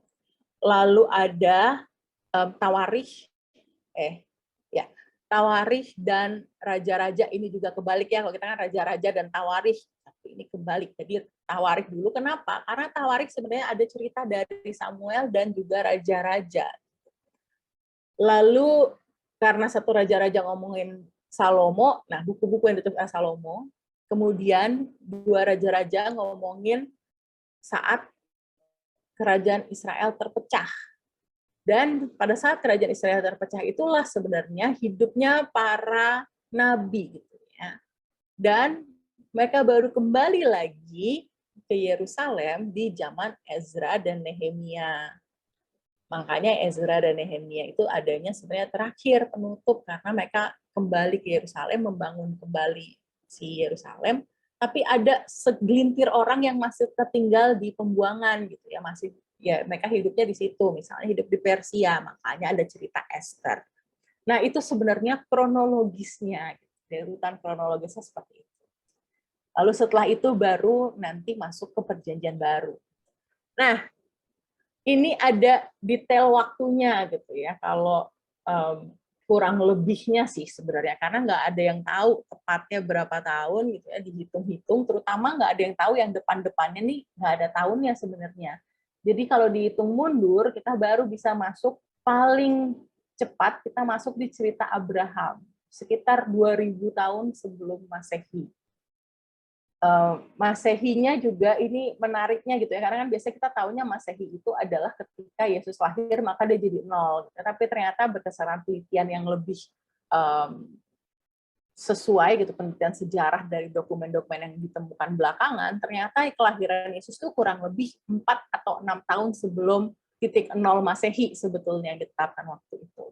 Lalu ada Tawarikh, Tawarikh dan raja-raja ini juga kebalik ya. Kalau kita kan raja-raja dan Tawarikh, tapi ini kebalik. Jadi Tawarikh dulu. Kenapa? Karena Tawarikh sebenarnya ada cerita dari Samuel dan juga raja-raja. Lalu karena satu raja-raja ngomongin Salomo, nah buku-buku yang ditulis Salomo, kemudian 2 raja-raja ngomongin saat kerajaan Israel terpecah. Dan pada saat kerajaan Israel terpecah itulah sebenarnya hidupnya para nabi gitu ya. Dan mereka baru kembali lagi ke Yerusalem di zaman Ezra dan Nehemia. Makanya Ezra dan Nehemia itu adanya sebenarnya terakhir penutup karena mereka kembali ke Yerusalem, membangun kembali si Yerusalem, tapi ada segelintir orang yang masih tertinggal di pembuangan gitu ya, masih ya mereka hidupnya di situ, misalnya hidup di Persia, makanya ada cerita Esther. Nah, itu sebenarnya kronologisnya, derutan kronologisnya seperti itu. Lalu setelah itu baru nanti masuk ke perjanjian baru. Nah, ini ada detail waktunya gitu ya, kalau kurang lebihnya sih sebenarnya, karena nggak ada yang tahu tepatnya berapa tahun gitu ya, dihitung-hitung, terutama nggak ada yang tahu yang depan-depannya nih, nggak ada tahunnya sebenarnya. Jadi kalau dihitung mundur, kita baru bisa masuk paling cepat, kita masuk di cerita Abraham, sekitar 2000 tahun sebelum Masehi. Masehinya juga ini menariknya gitu ya, karena kan biasanya kita tahunya Masehi itu adalah ketika Yesus lahir maka dia jadi 0, tapi ternyata berdasarkan penelitian yang lebih sesuai gitu, penelitian sejarah dari dokumen-dokumen yang ditemukan belakangan, ternyata kelahiran Yesus itu kurang lebih 4 atau 6 tahun sebelum titik 0 Masehi sebetulnya yang ditetapkan waktu itu.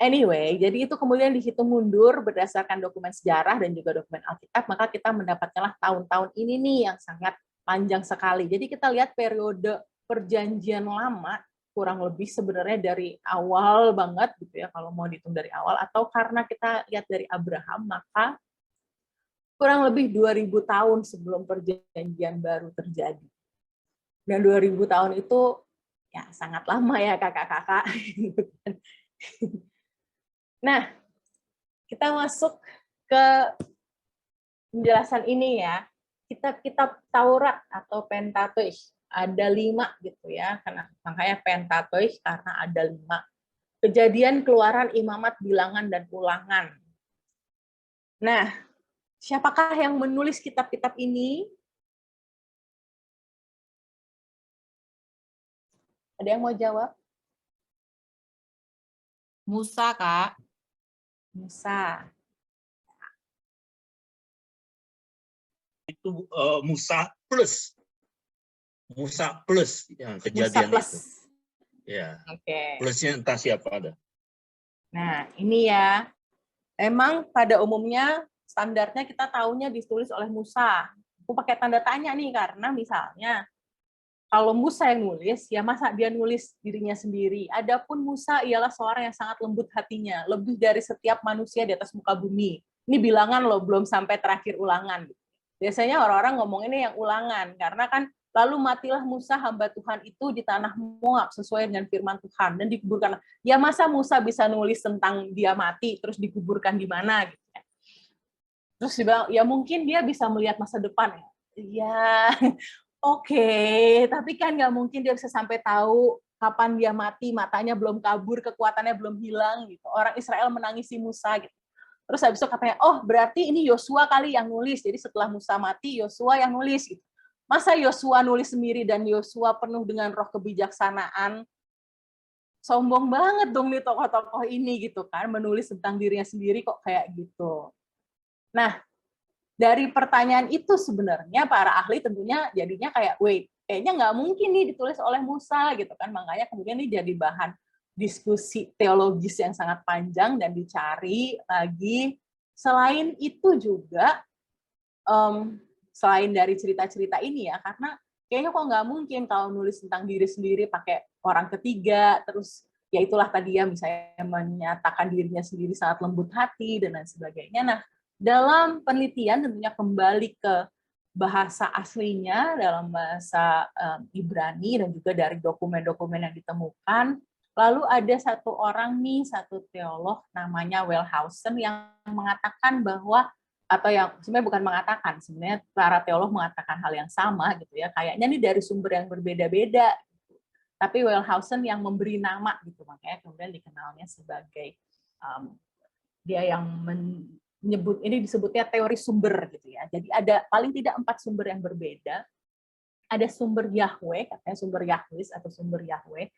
Anyway, jadi itu kemudian dihitung mundur berdasarkan dokumen sejarah dan juga dokumen Alkitab, maka kita mendapatkanlah tahun-tahun ini nih yang sangat panjang sekali. Jadi kita lihat periode perjanjian lama kurang lebih sebenarnya dari awal banget gitu ya, kalau mau dihitung dari awal, atau karena kita lihat dari Abraham, maka kurang lebih 2000 tahun sebelum perjanjian baru terjadi. Dan 2000 tahun itu ya sangat lama ya kakak-kakak. Nah, kita masuk ke penjelasan ini ya. Kitab Taurat atau Pentateuch ada 5 gitu ya. Makanya Pentateuch karena ada 5. Kejadian, Keluaran, Imamat, Bilangan, dan Ulangan. Nah, siapakah yang menulis kitab-kitab ini? Ada yang mau jawab? Musa, Kak. Musa. Itu Musa plus yang kejadian Musa plus. itu. Ya. Oke. Plusnya entah siapa ada. Nah, ini ya. Emang pada umumnya standarnya kita tahunya ditulis oleh Musa. Aku pakai tanda tanya nih karena misalnya kalau Musa yang nulis, ya masa dia nulis dirinya sendiri. Adapun Musa ialah seorang yang sangat lembut hatinya, lebih dari setiap manusia di atas muka bumi. Ini bilangan loh, belum sampai terakhir Ulangan. Biasanya orang-orang ngomonginnya yang Ulangan, karena kan lalu matilah Musa hamba Tuhan itu di tanah Moab sesuai dengan firman Tuhan dan dikuburkan. Ya masa Musa bisa nulis tentang dia mati terus dikuburkan di mana gitu ya. Terus dia bilang, ya mungkin dia bisa melihat masa depan ya. Ya, oke, tapi kan nggak mungkin dia bisa sampai tahu kapan dia mati, matanya belum kabur, kekuatannya belum hilang gitu. Orang Israel menangisi Musa gitu. Terus habis itu katanya, oh berarti ini Yosua kali yang nulis. Jadi setelah Musa mati, Yosua yang nulis gitu. Masa Yosua nulis sendiri dan Yosua penuh dengan roh kebijaksanaan? Sombong banget dong nih tokoh-tokoh ini gitu kan, menulis tentang dirinya sendiri kok kayak gitu. Nah, dari pertanyaan itu sebenarnya para ahli tentunya jadinya kayak, wait, kayaknya nggak mungkin nih ditulis oleh Musa gitu kan, makanya kemudian ini jadi bahan diskusi teologis yang sangat panjang dan dicari lagi. Selain itu juga, selain dari cerita-cerita ini ya, karena kayaknya kok nggak mungkin kalau nulis tentang diri sendiri pakai orang ketiga, terus ya itulah tadi ya misalnya menyatakan dirinya sendiri sangat lembut hati dan lain sebagainya. Nah, dalam penelitian tentunya kembali ke bahasa aslinya dalam bahasa Ibrani dan juga dari dokumen-dokumen yang ditemukan. Lalu ada satu orang nih, satu teolog namanya Wellhausen yang mengatakan bahwa, atau yang sebenarnya bukan mengatakan, sebenarnya para teolog mengatakan hal yang sama gitu ya, kayaknya ini dari sumber yang berbeda-beda. Tapi Wellhausen yang memberi nama gitu, makanya kemudian dikenalnya sebagai dia yang menyebut, ini disebutnya teori sumber gitu ya. Jadi ada paling tidak 4 sumber yang berbeda. Ada sumber Yahweh, katanya sumber Yahwis atau sumber Yahweh.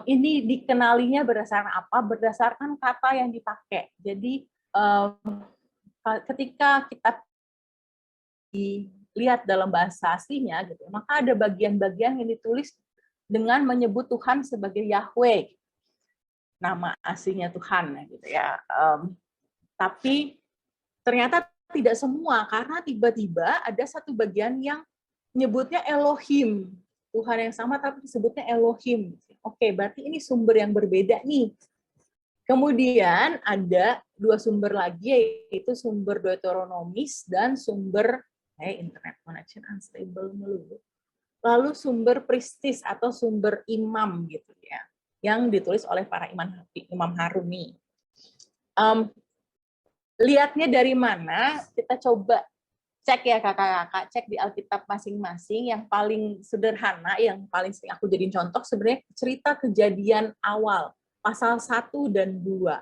Ini dikenalinya berdasarkan apa? Berdasarkan kata yang dipakai. Jadi ketika kita dilihat dalam bahasa aslinya gitu, maka ada bagian-bagian yang ditulis dengan menyebut Tuhan sebagai Yahweh, nama aslinya Tuhan gitu ya. Tapi ternyata tidak semua, karena tiba-tiba ada satu bagian yang nyebutnya Elohim, Tuhan yang sama tapi disebutnya Elohim. Oke, berarti ini sumber yang berbeda nih. Kemudian ada 2 sumber lagi, yaitu sumber Deuteronomis dan sumber internet connection unstable melulu. Lalu sumber Pristis atau sumber imam gitu ya, yang ditulis oleh para imam Harun nih. Lihatnya dari mana? Kita coba cek ya kakak-kakak, cek di Alkitab masing-masing. Yang paling sederhana, yang paling sering aku jadiin contoh sebenarnya cerita Kejadian awal, pasal 1 dan 2.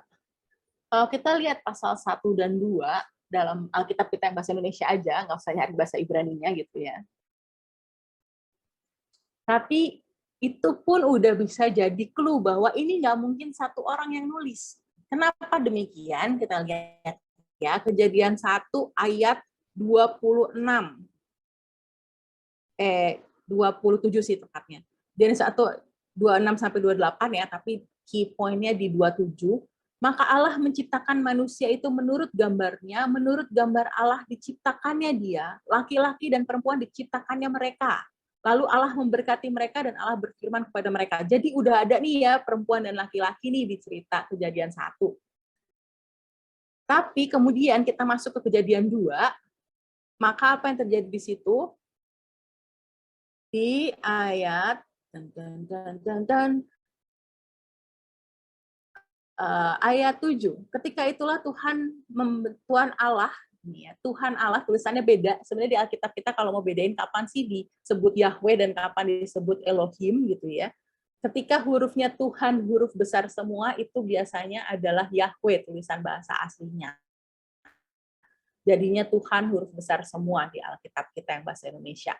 Kalau kita lihat pasal 1 dan 2 dalam Alkitab kita yang bahasa Indonesia aja, nggak usah nyari bahasa Ibraninya gitu ya. Tapi itu pun udah bisa jadi clue bahwa ini nggak mungkin satu orang yang nulis. Kenapa demikian? Kita lihat ya, Kejadian 1 ayat 26. 27 sih tepatnya. Jadi 1 26 sampai 28 ya, tapi key point-nya di 27. Maka Allah menciptakan manusia itu menurut gambarnya, menurut gambar Allah diciptakannya dia, laki-laki dan perempuan diciptakannya mereka. Lalu Allah memberkati mereka dan Allah berfirman kepada mereka. Jadi udah ada nih ya perempuan dan laki-laki nih di cerita Kejadian 1. Tapi kemudian kita masuk ke Kejadian 2, maka apa yang terjadi di situ? Di ayat ayat 7. Ketika itulah Tuhan Allah, ya, Tuhan Allah tulisannya beda. Sebenarnya di Alkitab kita kalau mau bedain kapan sih disebut Yahweh dan kapan disebut Elohim gitu ya. Ketika hurufnya Tuhan, huruf besar semua, itu biasanya adalah Yahweh, tulisan bahasa aslinya. Jadinya Tuhan huruf besar semua di Alkitab kita yang bahasa Indonesia.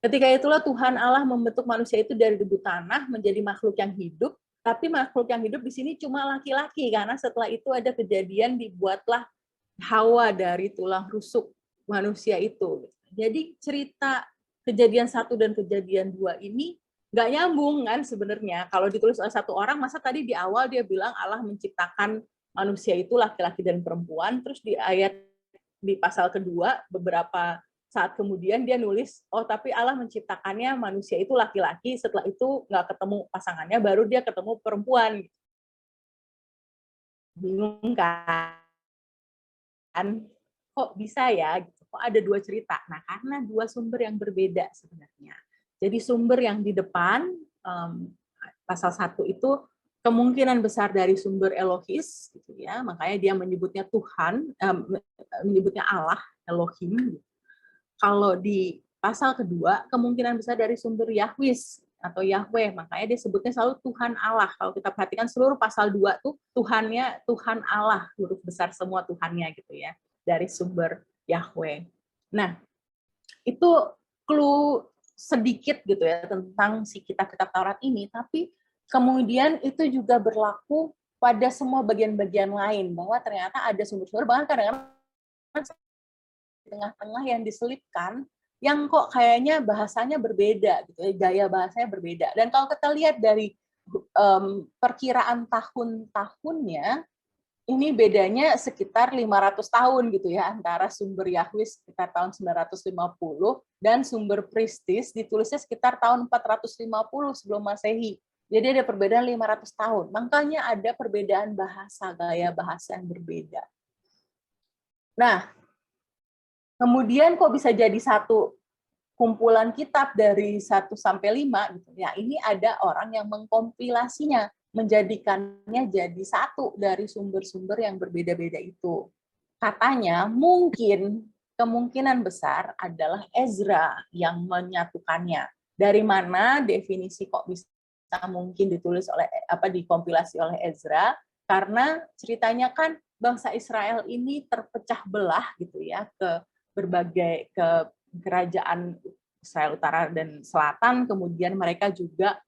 Ketika itulah Tuhan Allah membentuk manusia itu dari debu tanah menjadi makhluk yang hidup, tapi makhluk yang hidup di sini cuma laki-laki, karena setelah itu ada kejadian dibuatlah Hawa dari tulang rusuk manusia itu. Jadi cerita Kejadian 1 dan Kejadian 2 ini nggak nyambung kan sebenarnya. Kalau ditulis oleh satu orang, masa tadi di awal dia bilang Allah menciptakan manusia itu laki-laki dan perempuan, terus di ayat di pasal kedua beberapa saat kemudian dia nulis, oh tapi Allah menciptakannya manusia itu laki-laki, setelah itu nggak ketemu pasangannya, baru dia ketemu perempuan. Bingung kan? Kok bisa ya? Kok ada 2 cerita? Nah, karena 2 sumber yang berbeda sebenarnya. Jadi sumber yang di depan, pasal 1 itu kemungkinan besar dari sumber Elohis, gitu ya. Makanya dia menyebutnya Tuhan, menyebutnya Allah, Elohim. Kalau di pasal kedua, kemungkinan besar dari sumber Yahwis atau Yahweh, makanya dia sebutnya selalu Tuhan Allah. Kalau kita perhatikan seluruh pasal 2 tuh Tuhannya Tuhan Allah, huruf besar semua Tuhannya gitu ya, dari sumber Yahweh. Nah, itu clue sedikit gitu ya tentang si kitab-kitab Taurat ini, tapi kemudian itu juga berlaku pada semua bagian-bagian lain, bahwa ternyata ada sumber-sumber, bahkan kadang-kadang di tengah-tengah yang diselipkan, yang kok kayaknya bahasanya berbeda, gitu ya, gaya bahasanya berbeda. Dan kalau kita lihat dari perkiraan tahun-tahunnya, ini bedanya sekitar 500 tahun gitu ya, antara sumber Yahweh sekitar tahun 950 dan sumber Pristis ditulisnya sekitar tahun 450 sebelum Masehi. Jadi ada perbedaan 500 tahun. Makanya ada perbedaan bahasa, gaya bahasa yang berbeda. Nah, kemudian kok bisa jadi satu kumpulan kitab dari 1 sampai 5 gitu ya. Ini ada orang yang mengkompilasinya, menjadikannya jadi satu dari sumber-sumber yang berbeda-beda itu. Katanya mungkin kemungkinan besar adalah Ezra yang menyatukannya. Dari mana definisi kok bisa mungkin ditulis oleh dikompilasi oleh Ezra? Karena ceritanya kan bangsa Israel ini terpecah belah gitu ya ke berbagai kerajaan Israel Utara dan Selatan, kemudian mereka juga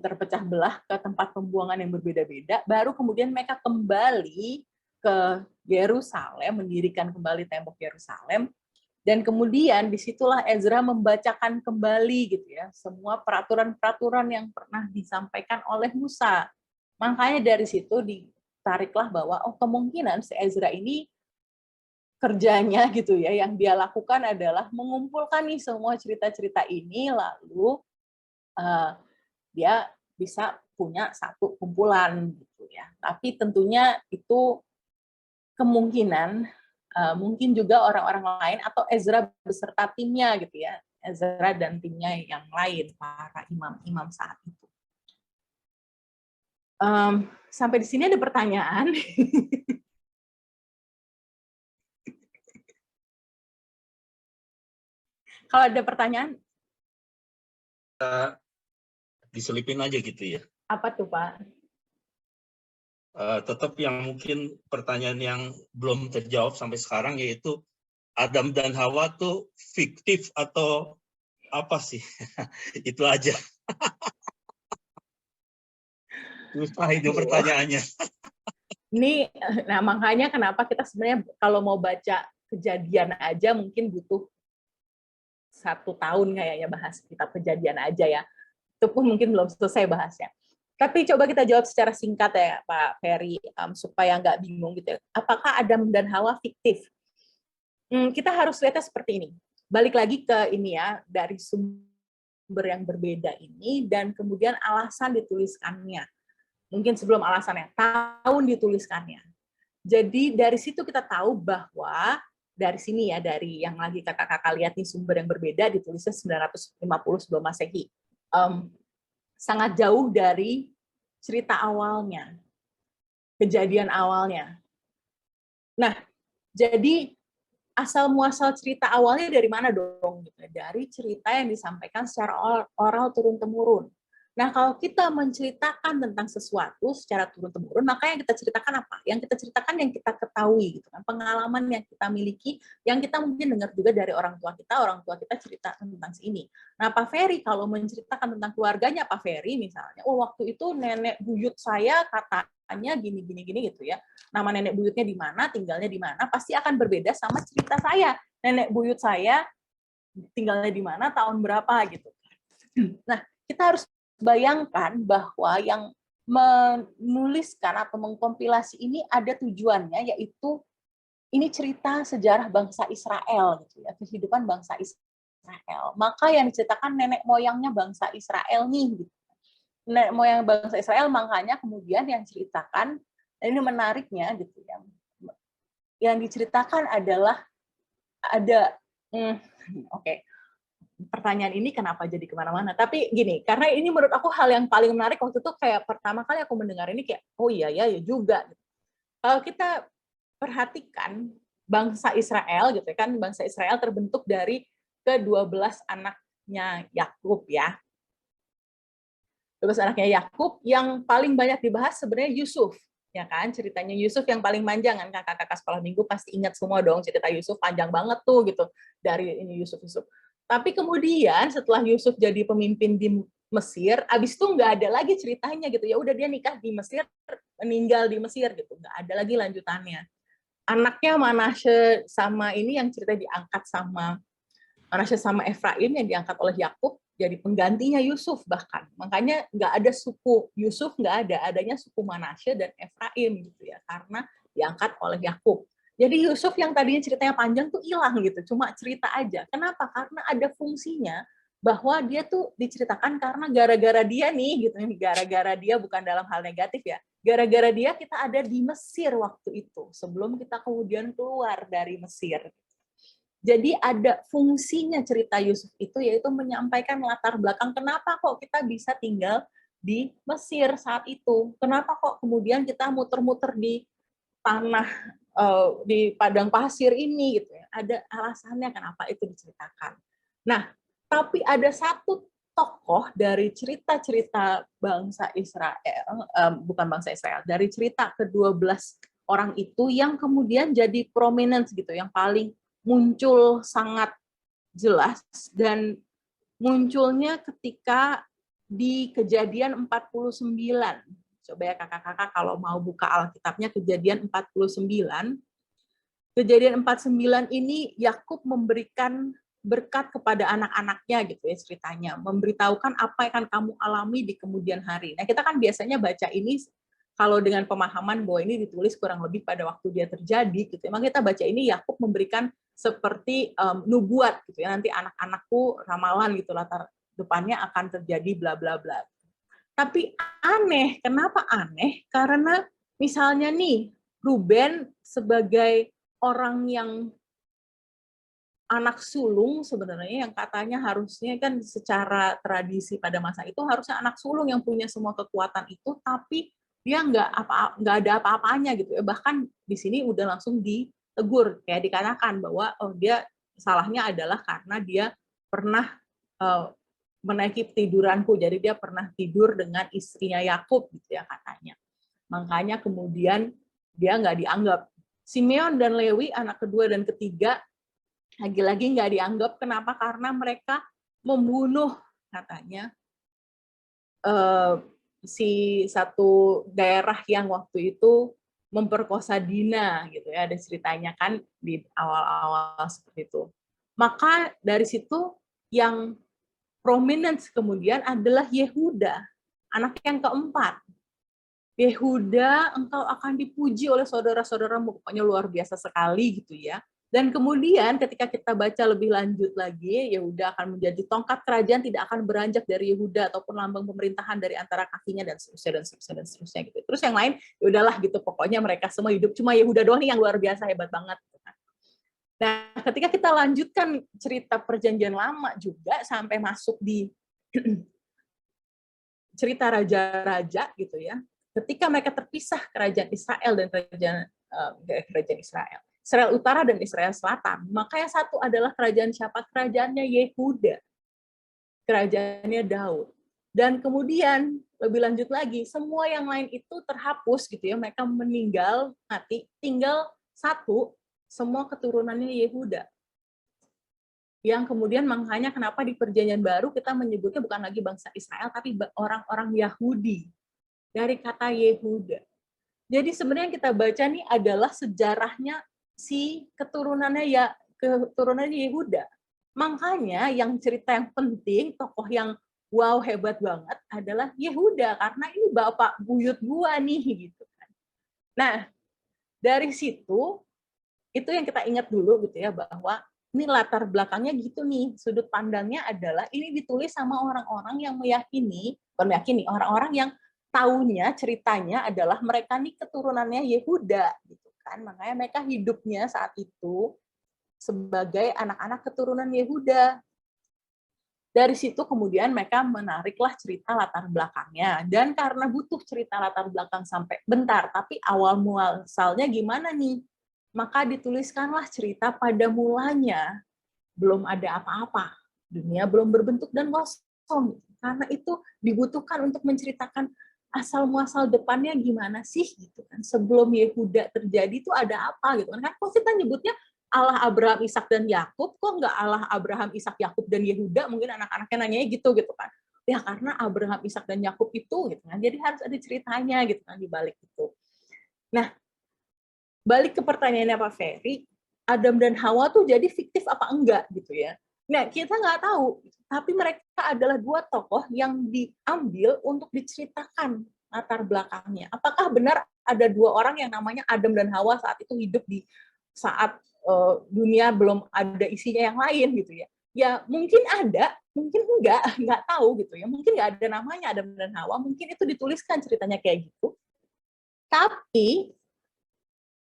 terpecah belah ke tempat pembuangan yang berbeda-beda, baru kemudian mereka kembali ke Yerusalem, mendirikan kembali tembok Yerusalem, dan kemudian disitulah Ezra membacakan kembali gitu ya semua peraturan-peraturan yang pernah disampaikan oleh Musa. Makanya dari situ ditariklah bahwa kemungkinan si Ezra ini kerjanya gitu ya, yang dia lakukan adalah mengumpulkan nih semua cerita-cerita ini, lalu dia bisa punya satu kumpulan gitu ya. Tapi tentunya itu kemungkinan mungkin juga orang-orang lain atau Ezra beserta timnya gitu ya, Ezra dan timnya yang lain, para imam-imam saat itu. Sampai di sini ada pertanyaan. Kalau ada pertanyaan, diselipin aja gitu ya. apa tuh Pak? Tetap yang mungkin pertanyaan yang belum terjawab sampai sekarang, yaitu Adam dan Hawa tuh fiktif atau apa sih? Itu aja. Susah itu pertanyaannya. Ini, nah makanya kenapa kita sebenarnya kalau mau baca Kejadian aja mungkin butuh 1 tahun kayaknya bahas kitab Kejadian aja ya. Itu pun mungkin belum selesai bahasnya. Tapi coba kita jawab secara singkat ya Pak Ferry, supaya nggak bingung gitu ya. Apakah Adam dan Hawa fiktif? Kita harus lihatnya seperti ini. Balik lagi ke ini ya, dari sumber yang berbeda ini, dan kemudian alasan dituliskannya. Mungkin sebelum alasannya, tahun dituliskannya. Jadi dari situ kita tahu bahwa dari sini ya, dari yang lagi kakak-kakak lihat nih sumber yang berbeda ditulisnya 950 sebelum Masehi. Sangat jauh dari cerita awalnya, kejadian awalnya. Nah, jadi asal muasal cerita awalnya dari mana dong? Dari cerita yang disampaikan secara oral turun-temurun. Nah, kalau kita menceritakan tentang sesuatu secara turun-temurun, maka yang kita ceritakan apa? Yang kita ceritakan yang kita ketahui, gitu kan? Pengalaman yang kita miliki, yang kita mungkin dengar juga dari orang tua kita cerita tentang ini. Nah, Pak Ferry kalau menceritakan tentang keluarganya Pak Ferry misalnya, waktu itu nenek buyut saya katanya gini gitu ya. Nama nenek buyutnya di mana, tinggalnya di mana, pasti akan berbeda sama cerita saya. Nenek buyut saya tinggalnya di mana, tahun berapa gitu. Nah, kita harus bayangkan bahwa yang menuliskan atau mengkompilasi ini ada tujuannya, yaitu ini cerita sejarah bangsa Israel gitu ya, kehidupan bangsa Israel. Maka yang diceritakan nenek moyangnya bangsa Israel nih gitu. Nenek moyang bangsa Israel, makanya kemudian yang ceritakan, ini menariknya gitu ya. Yang diceritakan adalah ada pertanyaan ini kenapa jadi kemana-mana. Tapi gini, karena ini menurut aku hal yang paling menarik waktu itu kayak pertama kali aku mendengar ini kayak, oh iya ya juga. Kalau kita perhatikan bangsa Israel gitu kan, bangsa Israel terbentuk dari ke-12 anaknya Yakub ya. 12 anaknya Yakub yang paling banyak dibahas sebenarnya Yusuf, ya kan? Ceritanya Yusuf yang paling panjang kan, kakak-kakak sekolah minggu pasti ingat semua dong cerita Yusuf, panjang banget tuh gitu dari ini Yusuf. Tapi kemudian setelah Yusuf jadi pemimpin di Mesir, abis itu nggak ada lagi ceritanya gitu ya. Udah dia nikah di Mesir, meninggal di Mesir gitu, nggak ada lagi lanjutannya. Anaknya Manasye sama ini yang cerita diangkat sama Manasye sama Efraim yang diangkat oleh Yakub jadi penggantinya Yusuf bahkan. Makanya nggak ada suku Yusuf, nggak ada, adanya suku Manasye dan Efraim gitu ya, karena diangkat oleh Yakub. Jadi Yusuf yang tadinya ceritanya panjang tuh hilang gitu, cuma cerita aja. Kenapa? Karena ada fungsinya bahwa dia tuh diceritakan karena gara-gara dia nih gitu, gara-gara dia bukan dalam hal negatif ya. Gara-gara dia kita ada di Mesir waktu itu, sebelum kita kemudian keluar dari Mesir. Jadi ada fungsinya cerita Yusuf itu, yaitu menyampaikan latar belakang kenapa kok kita bisa tinggal di Mesir saat itu. Kenapa kok kemudian kita muter-muter di tanah, di padang pasir ini gitu ya. Ada alasannya kenapa itu diceritakan. Nah, tapi ada satu tokoh dari cerita-cerita bangsa Israel, bukan bangsa Israel, dari cerita ke-12 orang itu yang kemudian jadi prominence gitu, yang paling muncul sangat jelas dan munculnya ketika di Kejadian 49. Coba ya kakak-kakak kalau mau buka Alkitabnya Kejadian 49. Kejadian 49 ini Yakub memberikan berkat kepada anak-anaknya gitu ya ceritanya, memberitahukan apa yang akan kamu alami di kemudian hari. Nah, kita kan biasanya baca ini kalau dengan pemahaman bahwa ini ditulis kurang lebih pada waktu dia terjadi gitu. Emang kita baca ini Yakub memberikan seperti nubuat gitu ya, nanti anak-anakku ramalan gitu latar depannya akan terjadi bla bla bla. Tapi aneh, kenapa aneh? Karena misalnya nih Ruben sebagai orang yang anak sulung sebenarnya yang katanya harusnya kan secara tradisi pada masa itu harusnya anak sulung yang punya semua kekuatan itu, tapi dia nggak ada apa-apanya gitu ya. Bahkan di sini udah langsung ditegur kayak dikatakan bahwa oh dia salahnya adalah karena dia pernah menaiki tiduranku, jadi dia pernah tidur dengan istrinya Yakub gitu ya katanya. Makanya kemudian dia nggak dianggap. Simeon dan Lewi anak kedua dan ketiga lagi-lagi nggak dianggap. Kenapa? Karena mereka membunuh katanya si satu daerah yang waktu itu memperkosa Dina gitu ya, ada ceritanya kan di awal-awal seperti itu. Maka dari situ yang prominent kemudian adalah Yehuda, anak yang keempat. Yehuda, engkau akan dipuji oleh saudara-saudaramu, pokoknya luar biasa sekali gitu ya. Dan kemudian ketika kita baca lebih lanjut lagi, Yehuda akan menjadi tongkat kerajaan, tidak akan beranjak dari Yehuda ataupun lambang pemerintahan dari antara kakinya dan seterusnya dan seterusnya dan seterusnya gitu. Terus yang lain ya udahlah gitu, pokoknya mereka semua hidup, cuma Yehuda doang nih yang luar biasa hebat banget. Nah, ketika kita lanjutkan cerita Perjanjian Lama juga sampai masuk di cerita raja-raja gitu ya. Ketika mereka terpisah kerajaan Israel dan kerajaan Israel. Israel Utara dan Israel Selatan. Maka yang satu adalah kerajaan siapa? Kerajaannya Yehuda. Kerajaannya Daud. Dan kemudian lebih lanjut lagi, semua yang lain itu terhapus gitu ya. Mereka meninggal, mati. Tinggal satu, semua keturunannya Yehuda. Yang kemudian makanya kenapa di Perjanjian Baru kita menyebutnya bukan lagi bangsa Israel, tapi orang-orang Yahudi. Dari kata Yehuda. Jadi sebenarnya yang kita baca nih adalah sejarahnya si keturunannya Yehuda. Makanya yang cerita yang penting, tokoh yang wow hebat banget adalah Yehuda, karena ini bapak buyut gua nih gitu kan. Nah, dari situ itu yang kita ingat dulu gitu ya, bahwa ini latar belakangnya gitu nih, sudut pandangnya adalah ini ditulis sama orang-orang yang meyakini orang-orang yang taunya ceritanya adalah mereka nih keturunannya Yehuda gitu kan. Makanya mereka hidupnya saat itu sebagai anak-anak keturunan Yehuda. Dari situ kemudian mereka menariklah cerita latar belakangnya. Dan karena butuh cerita latar belakang sampai bentar, tapi awal muasalnya gimana nih? Maka dituliskanlah cerita pada mulanya belum ada apa-apa. Dunia belum berbentuk dan kosong. Karena itu dibutuhkan untuk menceritakan asal muasal depannya gimana sih gitu kan. Sebelum Yehuda terjadi itu ada apa gitu kan. Kan kita nyebutnya Allah Abraham, Ishak dan Yakub, kok nggak Allah Abraham, Ishak, Yakub dan Yehuda? Mungkin anak-anaknya nanya gitu kan. Ya karena Abraham, Ishak dan Yakub itu gitu kan. Jadi harus ada ceritanya gitu kan di balik itu. Nah, balik ke pertanyaannya Pak Ferry, Adam dan Hawa tuh jadi fiktif apa enggak gitu ya. Nah, kita nggak tahu, tapi mereka adalah dua tokoh yang diambil untuk diceritakan latar belakangnya. Apakah benar ada dua orang yang namanya Adam dan Hawa saat itu hidup di saat dunia belum ada isinya yang lain gitu ya? Ya mungkin ada, mungkin nggak tahu gitu ya. Mungkin nggak ada namanya Adam dan Hawa, mungkin itu dituliskan ceritanya kayak gitu. Tapi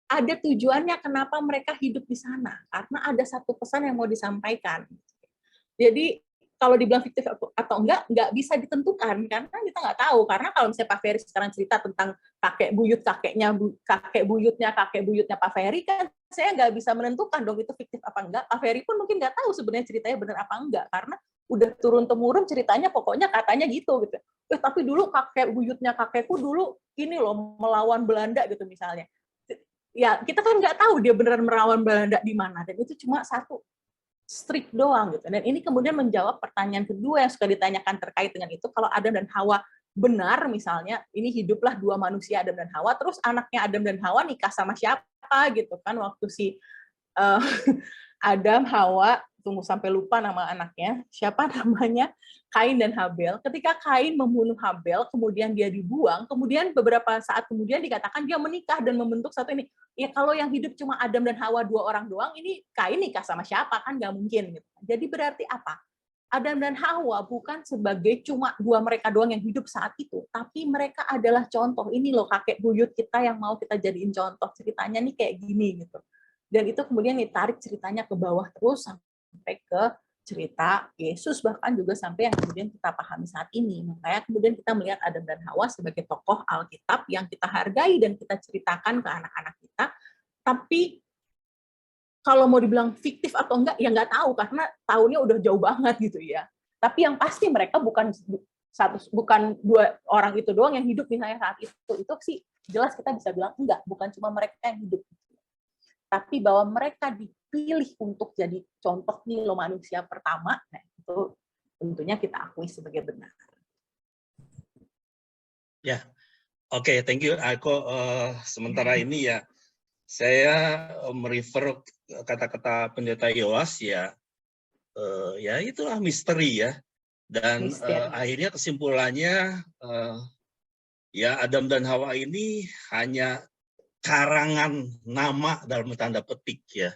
ada tujuannya kenapa mereka hidup di sana, karena ada satu pesan yang mau disampaikan. Jadi kalau dibilang fiktif atau enggak bisa ditentukan karena kita nggak tahu. Karena kalau misalnya Pak Ferry sekarang cerita tentang kakek buyutnya Pak Ferry kan saya nggak bisa menentukan dong itu fiktif apa enggak. Pak Ferry pun mungkin nggak tahu sebenarnya ceritanya benar apa enggak karena udah turun temurun ceritanya pokoknya katanya gitu. Tapi dulu kakek buyutnya kakekku dulu ini loh melawan Belanda gitu misalnya. Ya kita kan nggak tahu dia beneran melawan Belanda di mana dan itu cuma satu strik doang gitu. Dan ini kemudian menjawab pertanyaan kedua yang suka ditanyakan terkait dengan itu, kalau Adam dan Hawa benar misalnya ini hiduplah dua manusia Adam dan Hawa, terus anaknya Adam dan Hawa nikah sama siapa gitu kan waktu si Adam, Hawa, tunggu sampai lupa nama anaknya, siapa namanya, Kain dan Habel. Ketika Kain membunuh Habel, kemudian dia dibuang, kemudian beberapa saat kemudian dikatakan dia menikah dan membentuk satu ini. Ya kalau yang hidup cuma Adam dan Hawa dua orang doang, ini Kain nikah sama siapa kan nggak mungkin. Gitu. Jadi berarti apa? Adam dan Hawa bukan sebagai cuma dua mereka doang yang hidup saat itu, tapi mereka adalah contoh. Ini loh kakek buyut kita yang mau kita jadiin contoh. Ceritanya nih kayak gini gitu. Dan itu kemudian ditarik ceritanya ke bawah terus sampai ke cerita Yesus, bahkan juga sampai yang kemudian kita pahami saat ini. Makanya kemudian kita melihat Adam dan Hawa sebagai tokoh Alkitab yang kita hargai dan kita ceritakan ke anak-anak kita. Tapi kalau mau dibilang fiktif atau enggak, ya nggak tahu karena tahunnya udah jauh banget gitu ya. Tapi yang pasti mereka bukan dua orang itu doang yang hidup misalnya saat itu. Itu sih jelas kita bisa bilang enggak, bukan cuma mereka yang hidup. Tapi bahwa mereka dipilih untuk jadi contoh nih lo manusia pertama, nah itu tentunya kita akui sebagai benar. Ya, oke, thank you Aiko. Sementara ini ya saya merefer kata-kata pendeta Yoas ya, ya itulah misteri ya. Dan akhirnya kesimpulannya ya Adam dan Hawa ini hanya karangan nama dalam tanda petik ya.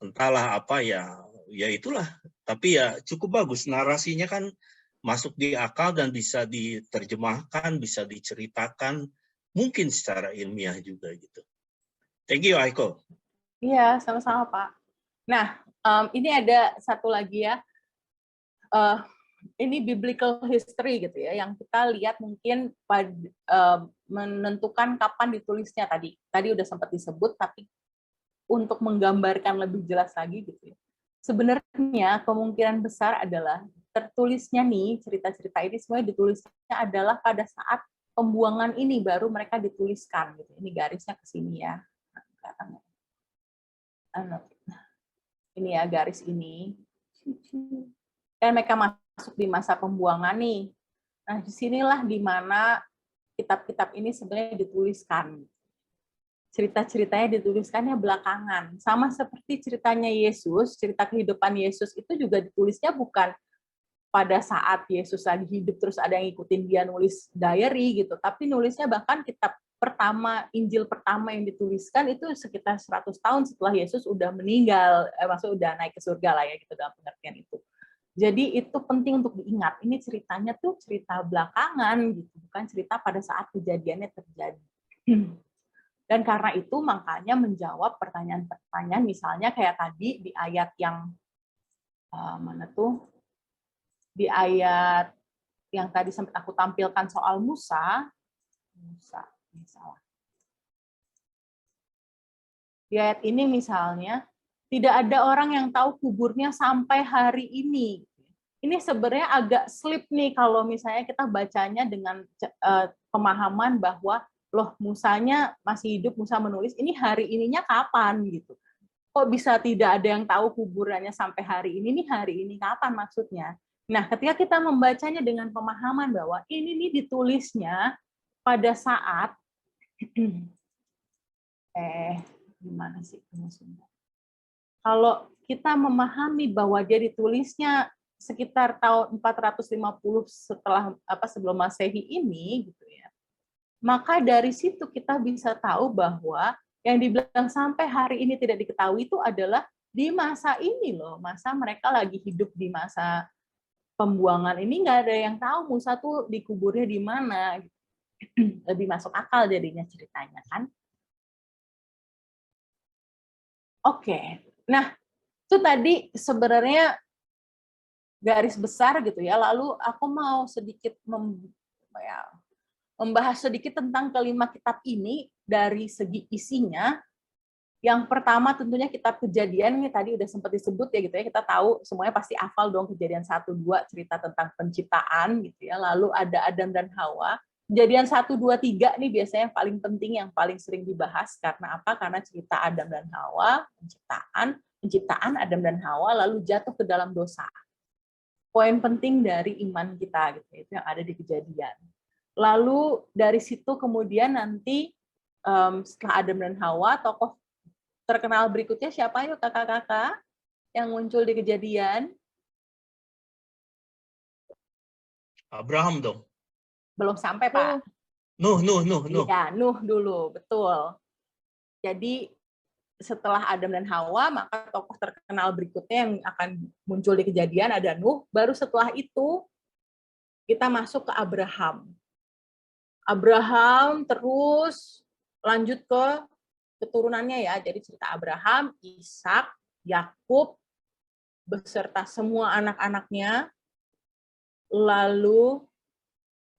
Entahlah apa ya, ya itulah. Tapi ya cukup bagus narasinya kan masuk di akal dan bisa diterjemahkan, bisa diceritakan mungkin secara ilmiah juga gitu. Thank you Aiko. Iya, sama-sama Pak. Nah, ini ada satu lagi ya. Ini biblical history gitu ya, yang kita lihat mungkin menentukan kapan ditulisnya tadi. Tadi udah sempat disebut, tapi untuk menggambarkan lebih jelas lagi gitu ya. Sebenarnya kemungkinan besar adalah tertulisnya nih cerita-cerita ini semuanya ditulisnya adalah pada saat pembuangan ini baru mereka dituliskan gitu. Ini garisnya ke sini ya. Ini ya garis ini. Dan mereka masuk di masa pembuangan nih. Nah, disinilah di mana kitab-kitab ini sebenarnya dituliskan. Cerita-ceritanya dituliskannya belakangan. Sama seperti ceritanya Yesus, cerita kehidupan Yesus itu juga ditulisnya bukan pada saat Yesus lagi hidup terus ada yang ngikutin dia nulis diary gitu, tapi nulisnya bahkan kitab pertama, Injil pertama yang dituliskan itu sekitar 100 tahun setelah Yesus udah meninggal, maksudnya udah naik ke surga lah ya gitu dalam pengertian itu. Jadi itu penting untuk diingat. Ini ceritanya tuh cerita belakangan gitu, bukan cerita pada saat kejadiannya terjadi. Dan karena itu makanya menjawab pertanyaan-pertanyaan misalnya kayak tadi di ayat yang mana tuh di ayat yang tadi sempat aku tampilkan soal Musa, ini salah. Di ayat ini misalnya, tidak ada orang yang tahu kuburnya sampai hari ini. Ini sebenarnya agak slip nih kalau misalnya kita bacanya dengan pemahaman bahwa loh Musanya masih hidup, Musa menulis, ini hari ininya kapan gitu. Kok bisa tidak ada yang tahu kuburannya sampai hari ini, nih hari ini kapan maksudnya. Nah, ketika kita membacanya dengan pemahaman bahwa ini nih ditulisnya pada saat gimana sih? Kalau kita memahami bahwa dia ditulisnya sekitar tahun 450 sebelum Masehi ini gitu ya. Maka dari situ kita bisa tahu bahwa yang dibilang sampai hari ini tidak diketahui itu adalah di masa ini loh, masa mereka lagi hidup di masa pembuangan ini, nggak ada yang tahu Musa tuh dikuburnya di mana. Lebih masuk akal jadinya ceritanya kan. Oke, nah itu tadi sebenarnya garis besar gitu ya. Lalu aku mau sedikit membahas sedikit tentang kelima kitab ini dari segi isinya. Yang pertama tentunya kitab Kejadian, ini tadi udah sempat disebut ya gitu ya. Kita tahu semuanya pasti hafal dong Kejadian 1-2 cerita tentang penciptaan gitu ya. Lalu ada Adam dan Hawa. Kejadian 1-2-3 nih biasanya yang paling penting, yang paling sering dibahas. Karena apa? Karena cerita Adam dan Hawa, penciptaan Adam dan Hawa, lalu jatuh ke dalam dosa. Poin penting dari iman kita gitu, itu yang ada di Kejadian. Lalu dari situ kemudian nanti setelah Adam dan Hawa, tokoh terkenal berikutnya siapa yuk kakak-kakak yang muncul di Kejadian? Abraham dong. Belum sampai, Pak. Nuh. Ya, Nuh dulu, betul. Jadi setelah Adam dan Hawa, maka tokoh terkenal berikutnya yang akan muncul di Kejadian ada Nuh. Baru setelah itu kita masuk ke Abraham. Abraham terus lanjut ke keturunannya ya. Jadi cerita Abraham, Ishak, Yakub beserta semua anak-anaknya. Lalu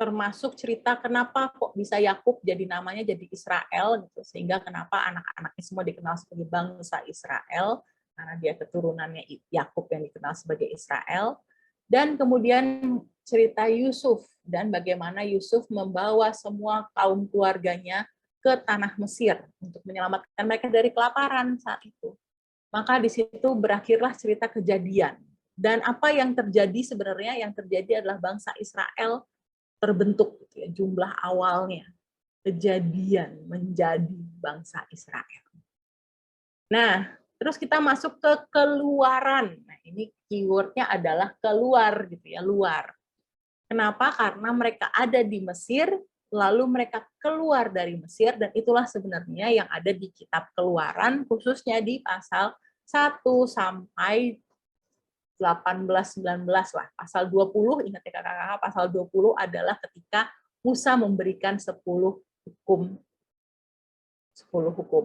termasuk cerita kenapa kok bisa Yakub jadi namanya jadi Israel gitu, sehingga kenapa anak-anaknya semua dikenal sebagai bangsa Israel karena dia keturunannya Yakub yang dikenal sebagai Israel. Dan kemudian cerita Yusuf dan bagaimana Yusuf membawa semua kaum keluarganya ke tanah Mesir untuk menyelamatkan mereka dari kelaparan saat itu. Maka di situ berakhirlah cerita Kejadian. Dan apa yang terjadi sebenarnya? Yang terjadi adalah bangsa Israel terbentuk gitu ya, jumlah awalnya Kejadian menjadi bangsa Israel. Nah, terus kita masuk ke Keluaran. Nah, ini keywordnya adalah keluar gitu ya, luar. Kenapa? Karena mereka ada di Mesir, lalu mereka keluar dari Mesir, dan itulah sebenarnya yang ada di kitab Keluaran, khususnya di pasal 1 sampai 18-19 lah. Pasal 20, ingat ya kakak-kakak, pasal 20 adalah ketika Musa memberikan 10 hukum. 10 hukum.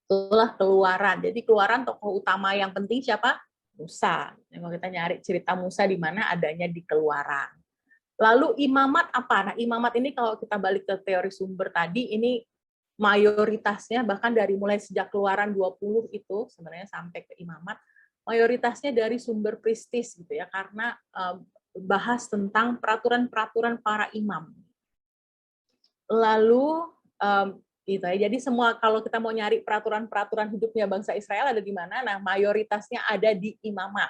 Itulah Keluaran. Jadi Keluaran tokoh utama yang penting siapa? Musa. Kalau kita nyari cerita Musa di mana adanya di Keluaran. Lalu imamat apa? Nah, imamat ini kalau kita balik ke teori sumber tadi, ini mayoritasnya bahkan dari mulai sejak Keluaran 20 itu sebenarnya sampai ke imamat, mayoritasnya dari sumber pristis gitu ya, karena bahas tentang peraturan-peraturan para imam. Lalu gitu ya, jadi semua kalau kita mau nyari peraturan-peraturan hidupnya bangsa Israel ada di mana? Nah, mayoritasnya ada di imamat.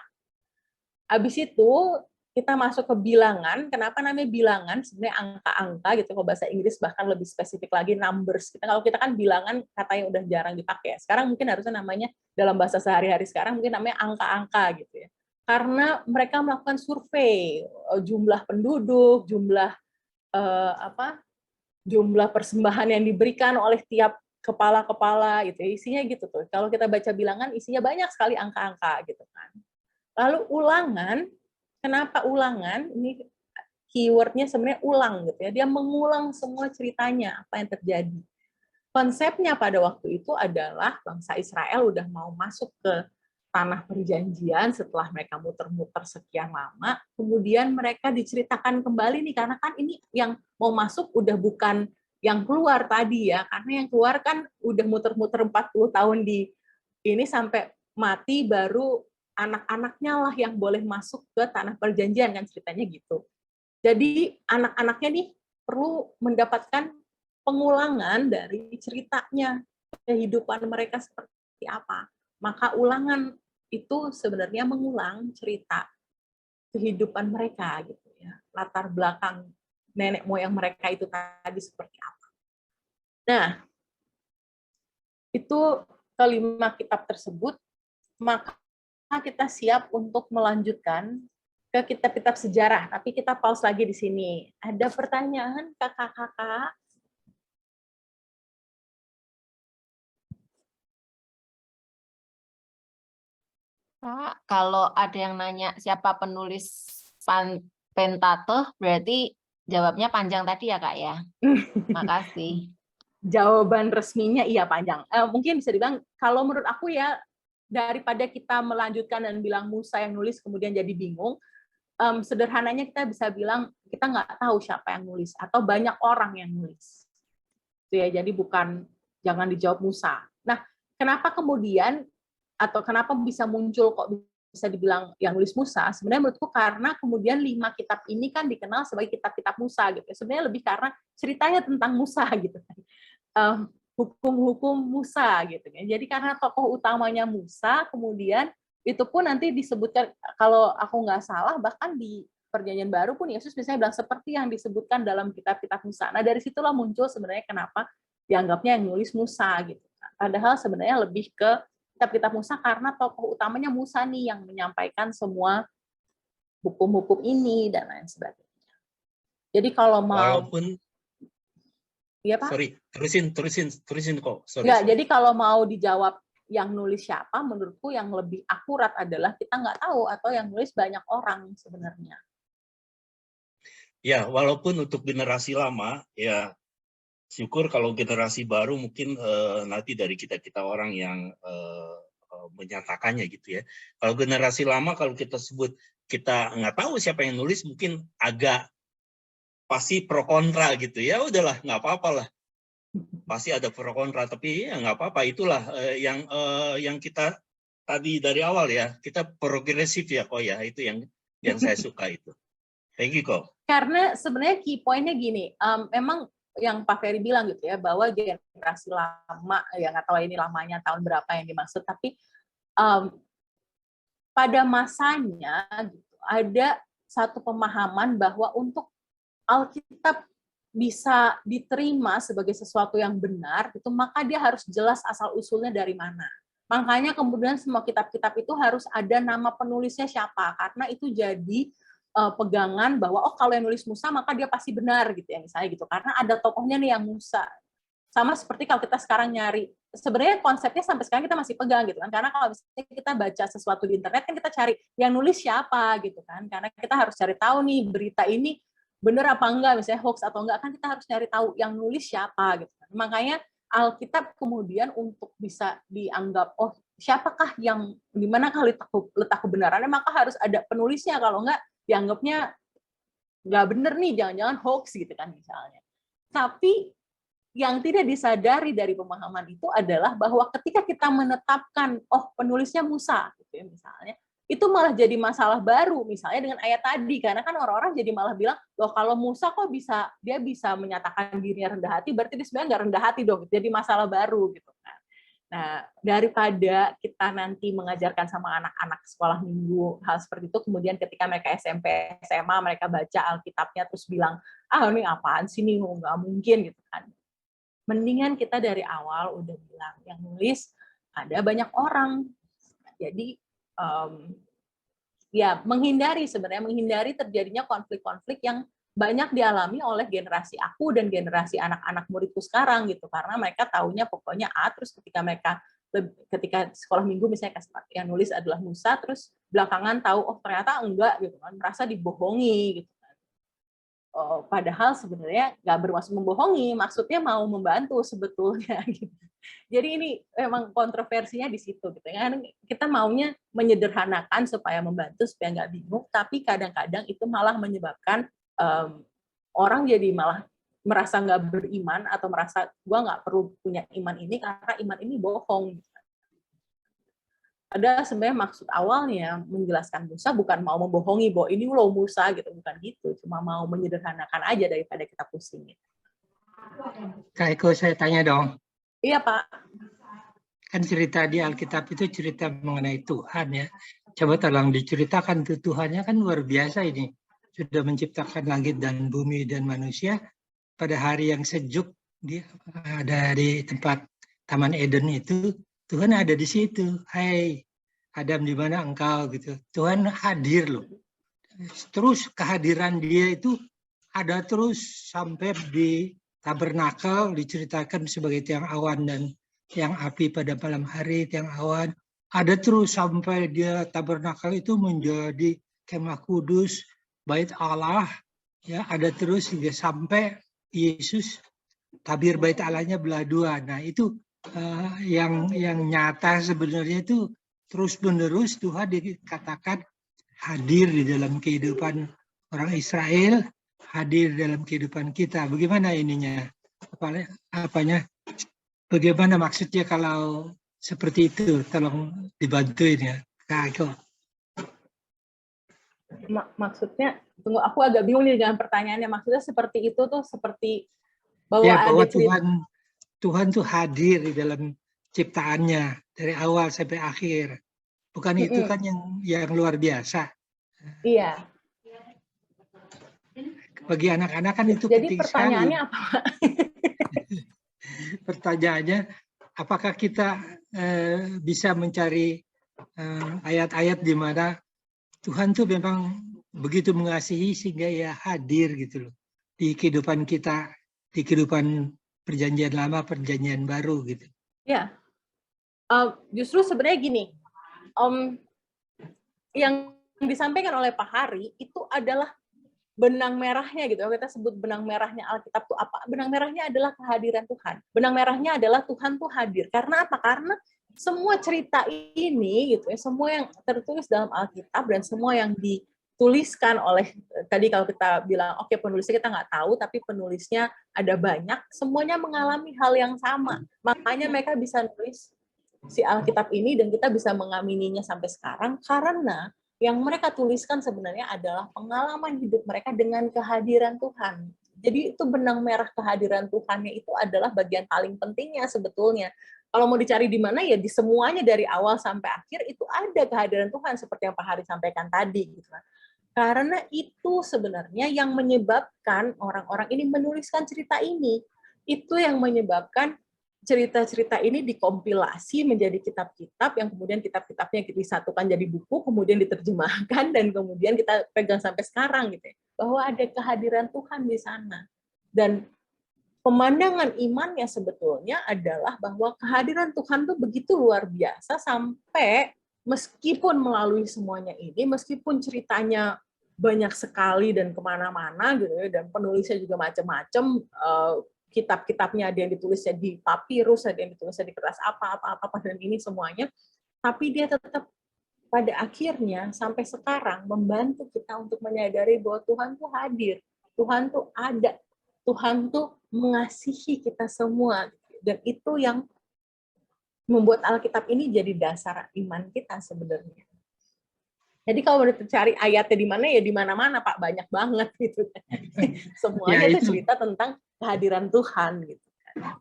Habis itu kita masuk ke bilangan. Kenapa namanya bilangan? Sebenarnya angka-angka gitu. Kalau bahasa Inggris bahkan lebih spesifik lagi numbers. Kalau kita kan bilangan katanya udah jarang dipakai. Sekarang mungkin harusnya namanya dalam bahasa sehari-hari sekarang mungkin namanya angka-angka gitu ya. Karena mereka melakukan survei jumlah penduduk, jumlah jumlah persembahan yang diberikan oleh tiap kepala-kepala gitu. Isinya gitu tuh. Kalau kita baca bilangan isinya banyak sekali angka-angka gitu kan. Lalu ulangan. Kenapa ulangan? Ini keywordnya sebenarnya ulang gitu ya. Dia mengulang semua ceritanya apa yang terjadi. Konsepnya pada waktu itu adalah bangsa Israel udah mau masuk ke tanah perjanjian setelah mereka muter-muter sekian lama, kemudian mereka diceritakan kembali nih, karena kan ini yang mau masuk udah bukan yang keluar tadi ya, karena yang keluar kan udah muter-muter 40 tahun di ini sampai mati, baru anak-anaknya lah yang boleh masuk ke tanah perjanjian, kan ceritanya gitu. Jadi anak-anaknya nih perlu mendapatkan pengulangan dari ceritanya, kehidupan mereka seperti apa. Maka ulangan itu sebenarnya mengulang cerita kehidupan mereka gitu ya. Latar belakang nenek moyang mereka itu tadi seperti apa. Nah, itu kelima kitab tersebut, maka kita siap untuk melanjutkan ke kitab-kitab sejarah. Tapi kita pause lagi di sini. Ada pertanyaan kakak-kakak? Kak, kalau ada yang nanya siapa penulis Pentateuch, berarti jawabnya panjang tadi ya, Kak ya? Makasih. Jawaban resminya iya panjang. Mungkin bisa dibilang, kalau menurut aku ya, daripada kita melanjutkan dan bilang Musa yang nulis kemudian jadi bingung, sederhananya kita bisa bilang kita nggak tahu siapa yang nulis atau banyak orang yang nulis. Itu ya, jadi bukan, jangan dijawab Musa. Nah, kenapa kemudian atau kenapa bisa muncul kok bisa dibilang yang nulis Musa? Sebenarnya menurutku karena kemudian 5 kitab ini kan dikenal sebagai kitab-kitab Musa gitu. Sebenarnya lebih karena ceritanya tentang Musa gitu. Hukum-hukum Musa gitu. Jadi karena tokoh utamanya Musa, kemudian itu pun nanti disebutkan, kalau aku nggak salah, bahkan di Perjanjian Baru pun Yesus misalnya bilang seperti yang disebutkan dalam kitab-kitab Musa. Nah dari situlah muncul sebenarnya kenapa dianggapnya yang nulis Musa gitu. Padahal sebenarnya lebih ke kitab-kitab Musa karena tokoh utamanya Musa nih yang menyampaikan semua hukum-hukum ini dan lain sebagainya. Jadi kalau mau, Walaupun, ya Pak? sorry, terusin kok. Sorry, Nggak, sorry. jadi kalau mau dijawab yang nulis siapa, menurutku yang lebih akurat adalah kita nggak tahu atau yang nulis banyak orang sebenarnya. Ya, walaupun untuk generasi lama, ya syukur kalau generasi baru mungkin nanti dari kita orang yang menyatakannya gitu ya. Kalau generasi lama, kalau kita sebut kita nggak tahu siapa yang nulis, mungkin agak pasti pro kontra gitu ya. Udahlah, nggak apa-apa lah. Pasti ada pro kontra, tapi ya nggak apa-apa. Itulah yang kita tadi dari awal ya, kita progresif ya kok ya. Itu yang saya suka itu. Thank you kok. Karena sebenarnya key point-nya gini, memang yang Pak Ferry bilang gitu ya, bahwa generasi lama, ya nggak tahu ini lamanya tahun berapa yang dimaksud, tapi pada masanya gitu, ada satu pemahaman bahwa untuk Alkitab bisa diterima sebagai sesuatu yang benar, itu maka dia harus jelas asal-usulnya dari mana. Makanya kemudian semua kitab-kitab itu harus ada nama penulisnya siapa, karena itu jadi pegangan bahwa oh kalau yang nulis Musa maka dia pasti benar gitu ya misalnya gitu, karena ada tokohnya nih yang Musa. Sama seperti kalau kita sekarang nyari, sebenarnya konsepnya sampai sekarang kita masih pegang gitu kan, karena kalau misalnya kita baca sesuatu di internet kan kita cari yang nulis siapa gitu kan, karena kita harus cari tahu nih berita ini benar apa enggak, misalnya hoax atau enggak, kan kita harus cari tahu yang nulis siapa gitu kan. Makanya Alkitab kemudian untuk bisa dianggap oh siapakah yang, dimanakah letak kebenarannya, maka harus ada penulisnya, kalau enggak dianggapnya nggak bener nih, jangan-jangan hoax gitu kan misalnya. Tapi yang tidak disadari dari pemahaman itu adalah bahwa ketika kita menetapkan oh penulisnya Musa gitu ya misalnya, itu malah jadi masalah baru misalnya dengan ayat tadi, karena kan orang-orang jadi malah bilang loh kalau Musa kok bisa, dia bisa menyatakan dirinya rendah hati, berarti dia sebenarnya nggak rendah hati dong, jadi masalah baru gitu kan. Nah, daripada kita nanti mengajarkan sama anak-anak sekolah minggu hal seperti itu, kemudian ketika mereka SMP, SMA, mereka baca Alkitabnya terus bilang, ah ini apaan sih nih, nggak mungkin gitu kan. Mendingan kita dari awal udah bilang, yang nulis ada banyak orang. Jadi, ya menghindari terjadinya konflik-konflik yang banyak dialami oleh generasi aku dan generasi anak-anak muridku sekarang gitu, karena mereka taunya pokoknya A, terus ketika sekolah minggu misalnya yang nulis adalah Musa, terus belakangan tahu oh ternyata enggak gitu kan, merasa dibohongi gitu kan. padahal sebenarnya nggak bermaksud membohongi, maksudnya mau membantu sebetulnya. Gitu. Jadi ini memang kontroversinya di situ, gitu ya. Kita maunya menyederhanakan supaya membantu, supaya nggak bingung, tapi kadang-kadang itu malah menyebabkan orang jadi malah merasa nggak beriman atau merasa gua nggak perlu punya iman ini karena iman ini bohong. Ada sebenarnya maksud awalnya menjelaskan Musa bukan mau membohongi bahwa ini loh Musa gitu, bukan gitu, cuma mau menyederhanakan aja daripada kita pusing. Gitu. Kak Eko, saya tanya dong. Iya Pak. Kan cerita di Alkitab itu cerita mengenai Tuhan ya. Coba tolong diceritakan tuh Tuhannya kan luar biasa ini. Sudah menciptakan langit dan bumi dan manusia pada hari yang sejuk ada di tempat Taman Eden itu. Tuhan ada di situ. Hai Adam, di mana engkau gitu. Tuhan hadir loh. Terus kehadiran dia itu ada terus sampai di tabernakel diceritakan sebagai tiang awan dan tiang api pada malam hari, tiang awan. Ada terus sampai dia tabernakel itu menjadi kemah kudus, bait Allah. Ya, ada terus hingga sampai Yesus tabir bait Allahnya belah dua. Nah, itu yang nyata sebenarnya itu terus-menerus Tuhan dikatakan hadir di dalam kehidupan orang Israel, hadir dalam kehidupan kita. Bagaimana ininya? Apanya? Bagaimana maksudnya kalau seperti itu? Tolong dibantuin ya, Kak Eko. Maksudnya, tunggu, aku agak bingung nih dengan pertanyaannya. Maksudnya seperti itu tuh seperti bahwa ya, bahwa ada cerita. Tuhan tuh hadir di dalam ciptaannya dari awal sampai akhir. Bukan itu kan yang luar biasa. Iya. Bagi anak-anak kan itu jadi penting pertanyaannya sekali. apa? Pertanyaannya, apakah kita bisa mencari ayat-ayat di mana Tuhan tuh memang begitu mengasihi sehingga ya hadir gitu loh di kehidupan kita, di kehidupan perjanjian lama, perjanjian baru gitu. Ya, justru sebenarnya gini, yang disampaikan oleh Pak Hari itu adalah benang merahnya gitu. Kita sebut benang merahnya Alkitab itu apa? Benang merahnya adalah kehadiran Tuhan. Benang merahnya adalah Tuhan tuh hadir. Karena apa? Karena semua cerita ini gitu ya, semua yang tertulis dalam Alkitab dan semua yang dituliskan oleh, tadi kalau kita bilang oke, penulisnya kita nggak tahu, tapi penulisnya ada banyak, semuanya mengalami hal yang sama. Makanya mereka bisa nulis si Alkitab ini dan kita bisa mengamininya sampai sekarang karena yang mereka tuliskan sebenarnya adalah pengalaman hidup mereka dengan kehadiran Tuhan. Jadi itu benang merah kehadiran Tuhannya itu adalah bagian paling pentingnya sebetulnya. Kalau mau dicari di mana ya di semuanya dari awal sampai akhir itu ada kehadiran Tuhan seperti yang Pak Hari sampaikan tadi gitu kan. Karena itu sebenarnya yang menyebabkan orang-orang ini menuliskan cerita ini. Itu yang menyebabkan cerita-cerita ini dikompilasi menjadi kitab-kitab yang kemudian kitab-kitabnya disatukan jadi buku, kemudian diterjemahkan dan kemudian kita pegang sampai sekarang gitu ya. Bahwa ada kehadiran Tuhan di sana. Dan pemandangan imannya sebetulnya adalah bahwa kehadiran Tuhan itu begitu luar biasa sampai meskipun melalui semuanya ini, meskipun ceritanya banyak sekali dan kemana-mana gitu ya, dan penulisnya juga macam-macam, kitab-kitabnya ada yang ditulisnya di papirus, ada yang ditulisnya di kertas apa dan ini semuanya, tapi dia tetap pada akhirnya sampai sekarang membantu kita untuk menyadari bahwa Tuhan tuh hadir, Tuhan tuh ada, Tuhan tuh mengasihi kita semua, dan itu yang membuat Alkitab ini jadi dasar iman kita sebenarnya. Jadi kalau mau cari ayatnya di mana ya di mana-mana Pak, banyak banget gitu. Semuanya Ya, itu cerita tentang kehadiran Tuhan gitu.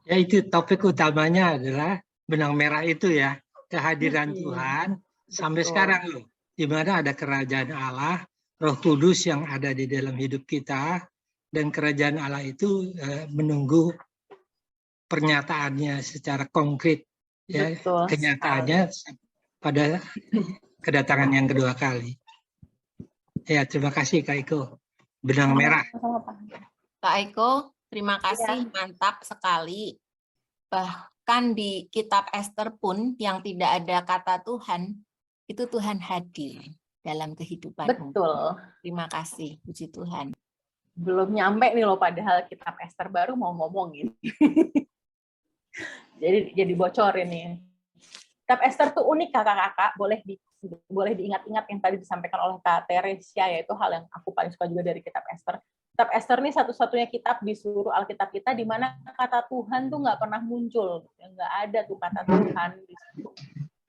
Ya itu topik utamanya adalah benang merah itu ya, kehadiran Tuhan sampai sekarang loh. Di mana ada kerajaan Allah, Roh Kudus yang ada di dalam hidup kita, dan kerajaan Allah itu menunggu pernyataannya secara konkret ya. Betul. Kenyataannya pada kedatangan yang kedua kali. Ya, terima kasih Kak Eko. Benang merah. Kak Eko, terima kasih, mantap sekali. Bahkan di kitab Ester pun yang tidak ada kata Tuhan, itu Tuhan hadir dalam kehidupanmu. Betul. Terima kasih, puji Tuhan. belum nyampe nih loh, padahal kitab Ester baru mau ngomongin. jadi bocorin nih. Kitab Ester tuh unik kakak-kakak, boleh diingat-ingat yang tadi disampaikan oleh Kak Teresia, yaitu hal yang aku paling suka juga dari kitab Ester. Kitab Ester ini satu-satunya kitab di seluruh Alkitab kita di mana kata Tuhan tuh nggak pernah muncul, nggak ada tuh kata Tuhan.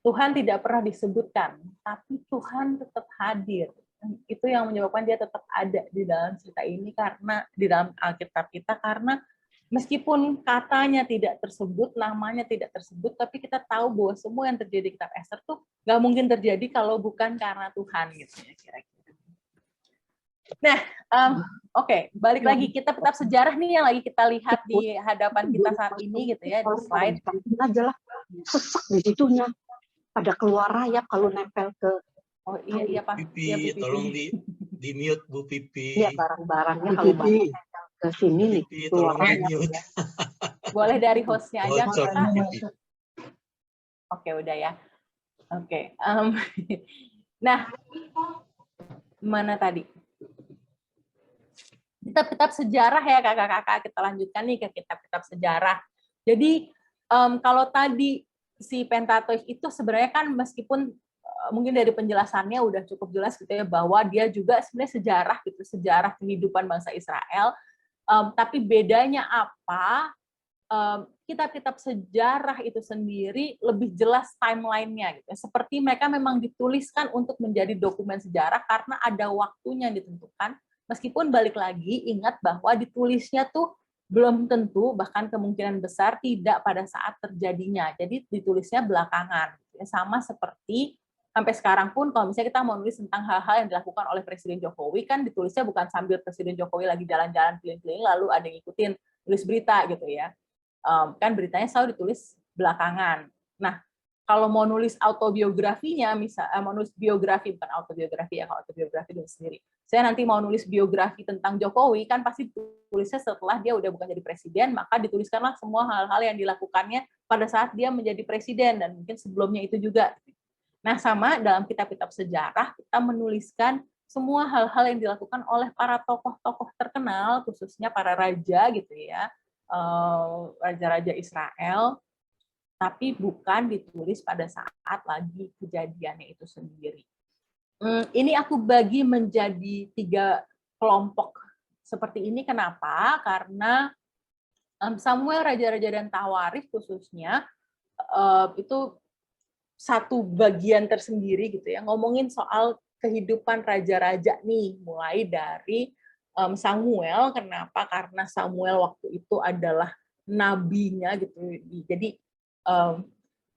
Tuhan tidak pernah disebutkan, tapi Tuhan tetap hadir. Itu yang menyebabkan dia tetap ada di dalam cerita ini, karena di dalam Alkitab kita, karena meskipun katanya tidak tersebut, namanya tidak tersebut, tapi kita tahu bahwa semua yang terjadi di kitab Ester tuh nggak mungkin terjadi kalau bukan karena Tuhan, gitu ya kira-kira. Nah, oke, balik lagi, kitab sejarah nih yang lagi kita lihat di hadapan kita saat ini, gitu ya, di slide. Aja lah, sesek di situnya. Pada keluar rayap kalau nempel ke. Oh iya Pak. Pipi, Ya, Bu tolong Pipi. di mute Bu Pipi. Ya, barang-barangnya kalau nempel ke sini nih, Pipi, keluar tolong di rayap. mute. Boleh dari hostnya aja, Bocor Kak. Pipi. Oke, udah ya. Oke. Nah, mana tadi? Kitab-kitab sejarah ya kakak-kakak. Kita lanjutkan nih ke kitab-kitab sejarah. Jadi kalau tadi si Pentateuch itu sebenarnya kan meskipun mungkin dari penjelasannya udah cukup jelas gitu ya, bahwa dia juga sebenarnya sejarah gitu, sejarah kehidupan bangsa Israel. Tapi bedanya apa? Kitab-kitab sejarah itu sendiri lebih jelas timeline-nya gitu. Seperti mereka memang dituliskan untuk menjadi dokumen sejarah karena ada waktunya yang ditentukan. Meskipun balik lagi ingat bahwa ditulisnya tuh belum tentu, bahkan kemungkinan besar tidak pada saat terjadinya. Jadi ditulisnya belakangan. Sama seperti sampai sekarang pun kalau misalnya kita mau nulis tentang hal-hal yang dilakukan oleh Presiden Jokowi, kan ditulisnya bukan sambil Presiden Jokowi lagi jalan-jalan keliling-keliling lalu ada yang ngikutin tulis berita gitu ya. Kan beritanya selalu ditulis belakangan. Nah, kalau mau nulis autobiografinya, mau nulis biografi, bukan autobiografi ya, kalau autobiografi nulis sendiri. Saya nanti mau nulis biografi tentang Jokowi, kan pasti tulisnya setelah dia udah bukan jadi presiden, maka dituliskanlah semua hal-hal yang dilakukannya pada saat dia menjadi presiden, dan mungkin sebelumnya itu juga. Nah, sama dalam kitab-kitab sejarah, kita menuliskan semua hal-hal yang dilakukan oleh para tokoh-tokoh terkenal, khususnya para raja gitu ya, raja-raja Israel, tapi bukan ditulis pada saat lagi kejadiannya itu sendiri. Ini aku bagi menjadi 3 kelompok seperti ini. Kenapa? Karena Samuel, Raja-Raja, dan Tawarikh khususnya itu satu bagian tersendiri gitu ya, ngomongin soal kehidupan raja-raja nih, mulai dari Samuel. Kenapa? Karena Samuel waktu itu adalah nabinya gitu. Jadi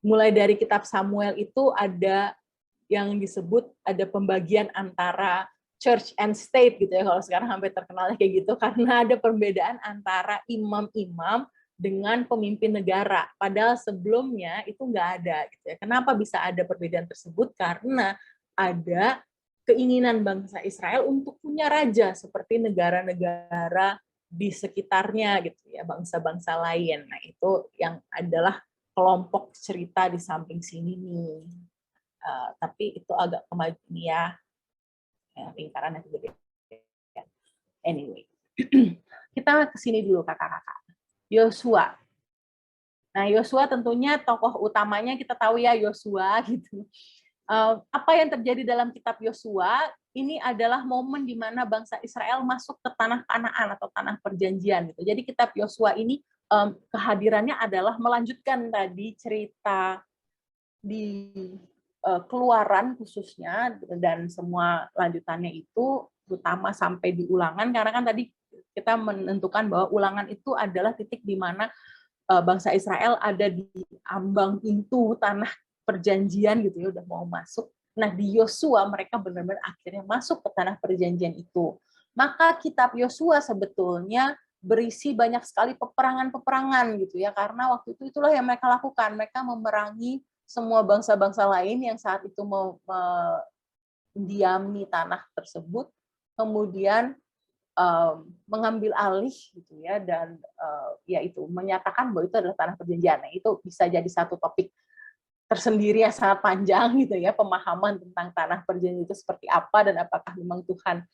mulai dari kitab Samuel itu ada yang disebut ada pembagian antara church and state gitu ya, kalau sekarang sampai terkenalnya kayak gitu, karena ada perbedaan antara imam-imam dengan pemimpin negara. Padahal sebelumnya itu nggak ada gitu ya. Kenapa bisa ada perbedaan tersebut? Karena ada keinginan bangsa Israel untuk punya raja seperti negara-negara di sekitarnya gitu ya, bangsa-bangsa lain. Nah, itu yang adalah kelompok cerita di samping sini nih. Tapi itu agak kemajuan ya, lingkarannya gede. Anyway, kita kesini dulu kakak-kakak. Yosua. Nah, Yosua tentunya tokoh utamanya kita tahu ya, Yosua gitu. Apa yang terjadi dalam kitab Yosua? Ini adalah momen di mana bangsa Israel masuk ke tanah Kanaan atau tanah perjanjian gitu. Jadi kitab Yosua ini kehadirannya adalah melanjutkan tadi cerita di Keluaran khususnya, dan semua lanjutannya itu terutama sampai di Ulangan, karena kan tadi kita menentukan bahwa Ulangan itu adalah titik di mana bangsa Israel ada di ambang pintu tanah perjanjian gitu ya, udah mau masuk. Nah, di Yosua mereka benar-benar akhirnya masuk ke tanah perjanjian itu. Maka kitab Yosua sebetulnya berisi banyak sekali peperangan-peperangan gitu ya, karena waktu itu itulah yang mereka lakukan. Mereka memerangi semua bangsa-bangsa lain yang saat itu mendiami tanah tersebut, kemudian mengambil alih gitu ya, dan yaitu menyatakan bahwa itu adalah tanah perjanjian. Nah, itu bisa jadi satu topik tersendiri yang sangat panjang gitu ya, pemahaman tentang tanah perjanjian itu seperti apa dan apakah memang Tuhan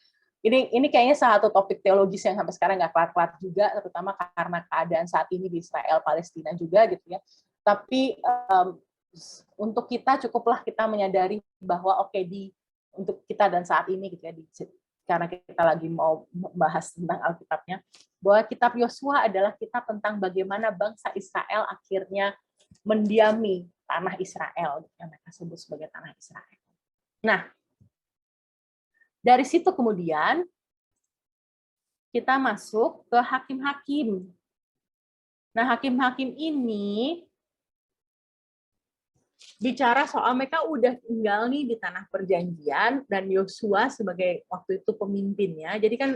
Ini kayaknya salah satu topik teologis yang sampai sekarang nggak kelar-kelar juga, terutama karena keadaan saat ini di Israel Palestina juga gitu ya. Tapi untuk kita cukuplah kita menyadari bahwa untuk kita dan saat ini gitu ya, karena kita lagi mau membahas tentang Alkitabnya, bahwa kitab Yosua adalah kitab tentang bagaimana bangsa Israel akhirnya mendiami tanah Israel, yang mereka sebut sebagai tanah Israel. Nah, dari situ kemudian kita masuk ke hakim-hakim. Nah, hakim-hakim ini bicara soal mereka udah tinggal nih di tanah perjanjian, dan Yosua sebagai waktu itu pemimpinnya. Jadi kan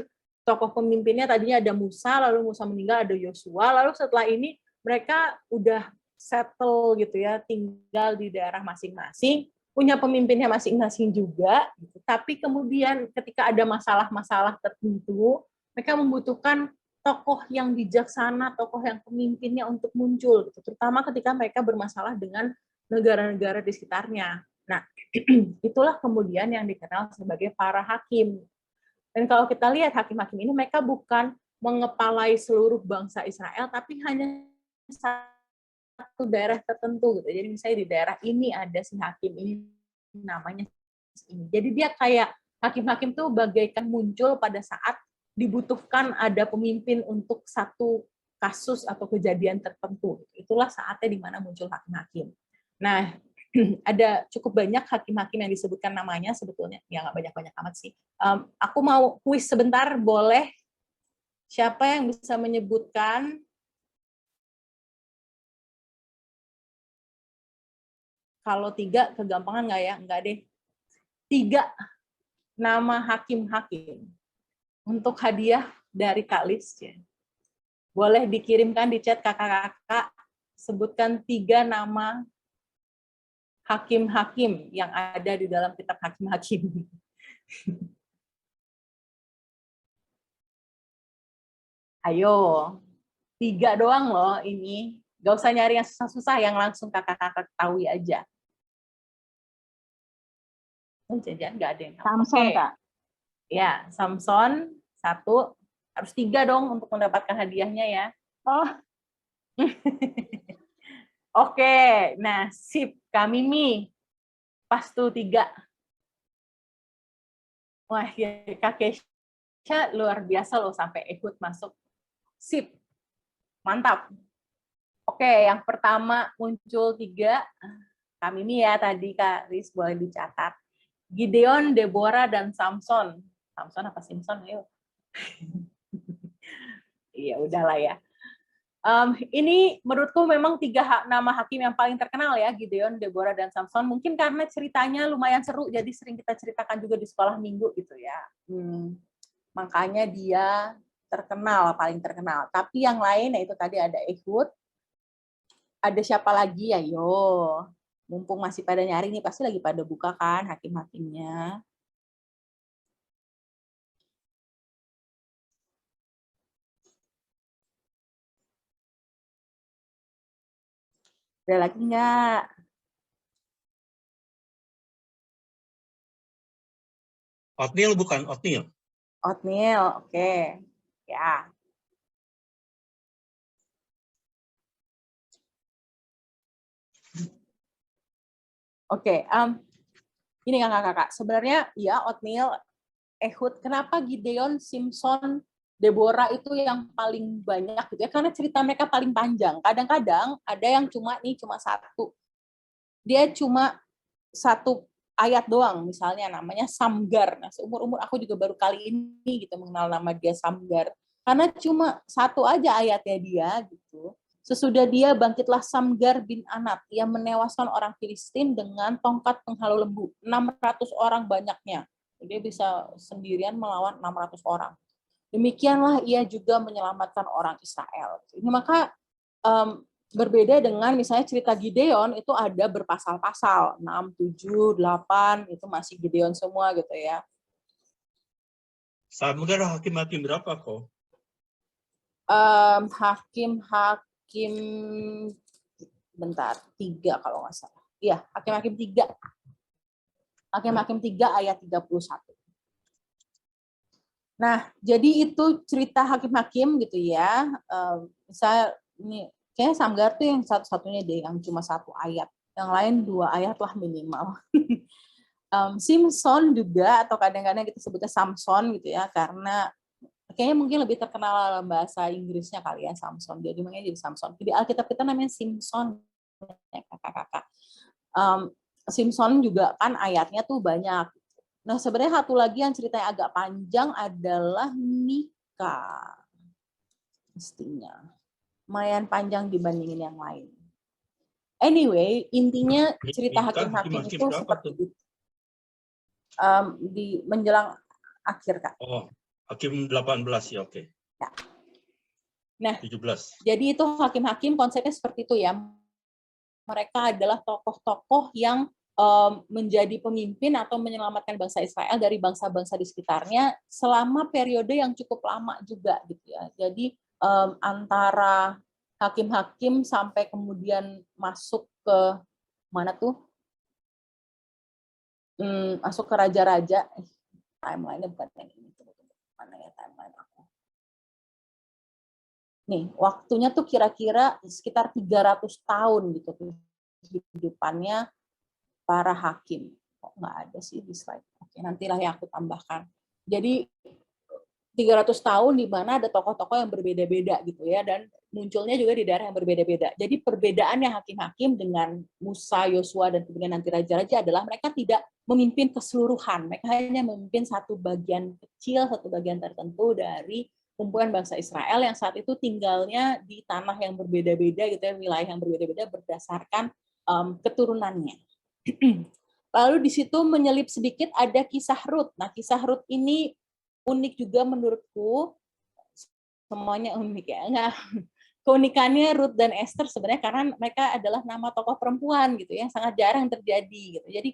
tokoh pemimpinnya tadinya ada Musa, lalu Musa meninggal, ada Yosua, lalu setelah ini mereka udah settle gitu ya, tinggal di daerah masing-masing, punya pemimpinnya masing-masing juga, gitu. Tapi kemudian ketika ada masalah-masalah tertentu, mereka membutuhkan tokoh yang bijaksana, tokoh yang pemimpinnya untuk muncul, gitu. Terutama ketika mereka bermasalah dengan negara-negara di sekitarnya. Nah, itulah kemudian yang dikenal sebagai para hakim. Dan kalau kita lihat hakim-hakim ini, mereka bukan mengepalai seluruh bangsa Israel, tapi hanya satu daerah tertentu gitu. Jadi misalnya di daerah ini ada si hakim ini namanya ini. Jadi dia kayak hakim-hakim tuh bagaikan muncul pada saat dibutuhkan ada pemimpin untuk satu kasus atau kejadian tertentu. Itulah saatnya di mana muncul hakim-hakim. Nah, ada cukup banyak hakim-hakim yang disebutkan namanya sebetulnya. Ya nggak banyak-banyak amat sih. Aku mau kuis sebentar, boleh? Siapa yang bisa menyebutkan kalau 3 kegampangan nggak ya? Nggak deh. 3 nama hakim-hakim untuk hadiah dari Kak Lis. Ya. Boleh dikirimkan di chat kakak-kakak, sebutkan 3 nama hakim-hakim yang ada di dalam kitab hakim-hakim. Ayo, 3 doang loh ini. Gak usah nyari yang susah-susah, yang langsung kakak-kakak ketahui aja. Jangan nggak ada yang tahu. Samson, Oke. Kak. Ya, Samson 1, harus 3 dong untuk mendapatkan hadiahnya ya. Oh, Oke, nah sip, Kak Mimi. Pas tuh 3. Wah, ya, Kak Kesha luar biasa loh sampai ikut masuk. Sip, mantap. Oke, yang pertama muncul 3. Kak Mimi ya tadi, Kak Riz boleh dicatat. Gideon, Deborah, dan Samson. Samson apa Simpson? Ayo. Iya, udahlah ya. Ini menurutku memang 3 nama hakim yang paling terkenal ya, Gideon, Deborah, dan Samson. Mungkin karena ceritanya lumayan seru, jadi sering kita ceritakan juga di sekolah minggu gitu ya. Makanya dia terkenal, paling terkenal. Tapi yang lain, yaitu tadi ada Ehud. Ada siapa lagi ya? Yo, mumpung masih pada nyari nih, pasti lagi pada buka kan hakim-hakimnya. Ada lagi nggak? Otniel bukan, Otniel. Otniel, oke. Ya. Oke, ini kakak-kakak. Sebenarnya ya Otniel, Ehud, kenapa Gideon, Simpson, Deborah itu yang paling banyak gitu ya? Karena cerita mereka paling panjang. Kadang-kadang ada yang cuma 1. Dia cuma 1 ayat doang, misalnya namanya Samgar. Nah, seumur-umur aku juga baru kali ini gitu mengenal nama dia Samgar. Karena cuma 1 aja ayatnya dia gitu. Sesudah dia bangkitlah Samgar bin Anat yang menewaskan orang Filistin dengan tongkat penghalau lembu. 600 orang banyaknya. Dia bisa sendirian melawan 600 orang. Demikianlah ia juga menyelamatkan orang Israel. Ini maka berbeda dengan misalnya cerita Gideon itu ada berpasal-pasal. 6, 7, 8 itu masih Gideon semua gitu ya. Samgar hakim-hakim berapa kok? Hakim-hakim bentar, 3 kalau nggak salah. Iya, hakim-hakim 3. Hakim-hakim 3 ayat 31. Nah, jadi itu cerita hakim-hakim gitu ya. Misalnya ini kayaknya Samgar tuh yang satu-satunya deh yang cuma 1 ayat. Yang lain 2 ayat lah minimal. Simpson juga, atau kadang-kadang kita sebutnya Samson gitu ya, karena kayaknya mungkin lebih terkenal dalam bahasa Inggrisnya kali ya, Samson. Jadi makanya jadi Samson. Di Alkitab kita namanya Simpson, ya, kakak-kakak. Simpson juga kan ayatnya tuh banyak. Nah, sebenarnya satu lagi yang ceritanya agak panjang adalah Mika. Mestinya. Lumayan panjang dibandingin yang lain. Anyway, intinya cerita Mika, hakim-hakim hakim itu berapa seperti tuh? itu. Di menjelang akhir, Kak. Oh, hakim 18 ya, oke. Ya. Nah, 17. jadi itu hakim-hakim konsepnya seperti itu ya. Mereka adalah tokoh-tokoh yang menjadi pemimpin atau menyelamatkan bangsa Israel dari bangsa-bangsa di sekitarnya selama periode yang cukup lama juga gitu ya. Jadi antara hakim-hakim sampai kemudian masuk ke mana tuh? Masuk ke raja-raja. Timeline-nya bukan yang ini. Mana ya timeline aku? Nih, waktunya tuh kira-kira sekitar 300 tahun gitu kehidupannya para hakim. Kok nggak ada sih di slide? Oke, nantilah yang aku tambahkan. Jadi 300 tahun di mana ada tokoh-tokoh yang berbeda-beda gitu ya, dan munculnya juga di daerah yang berbeda-beda. Jadi perbedaannya hakim-hakim dengan Musa, Yosua, dan kemudian nanti raja-raja adalah mereka tidak memimpin keseluruhan. Mereka hanya memimpin satu bagian kecil, satu bagian tertentu dari kumpulan bangsa Israel yang saat itu tinggalnya di tanah yang berbeda-beda gitu ya, wilayah yang berbeda-beda berdasarkan keturunannya. Lalu di situ menyelip sedikit ada kisah Rut. Nah, kisah Rut ini unik juga menurutku. Semuanya unik ya. Nah, keunikannya Ruth dan Esther sebenarnya karena mereka adalah nama tokoh perempuan gitu ya, sangat jarang terjadi gitu. Jadi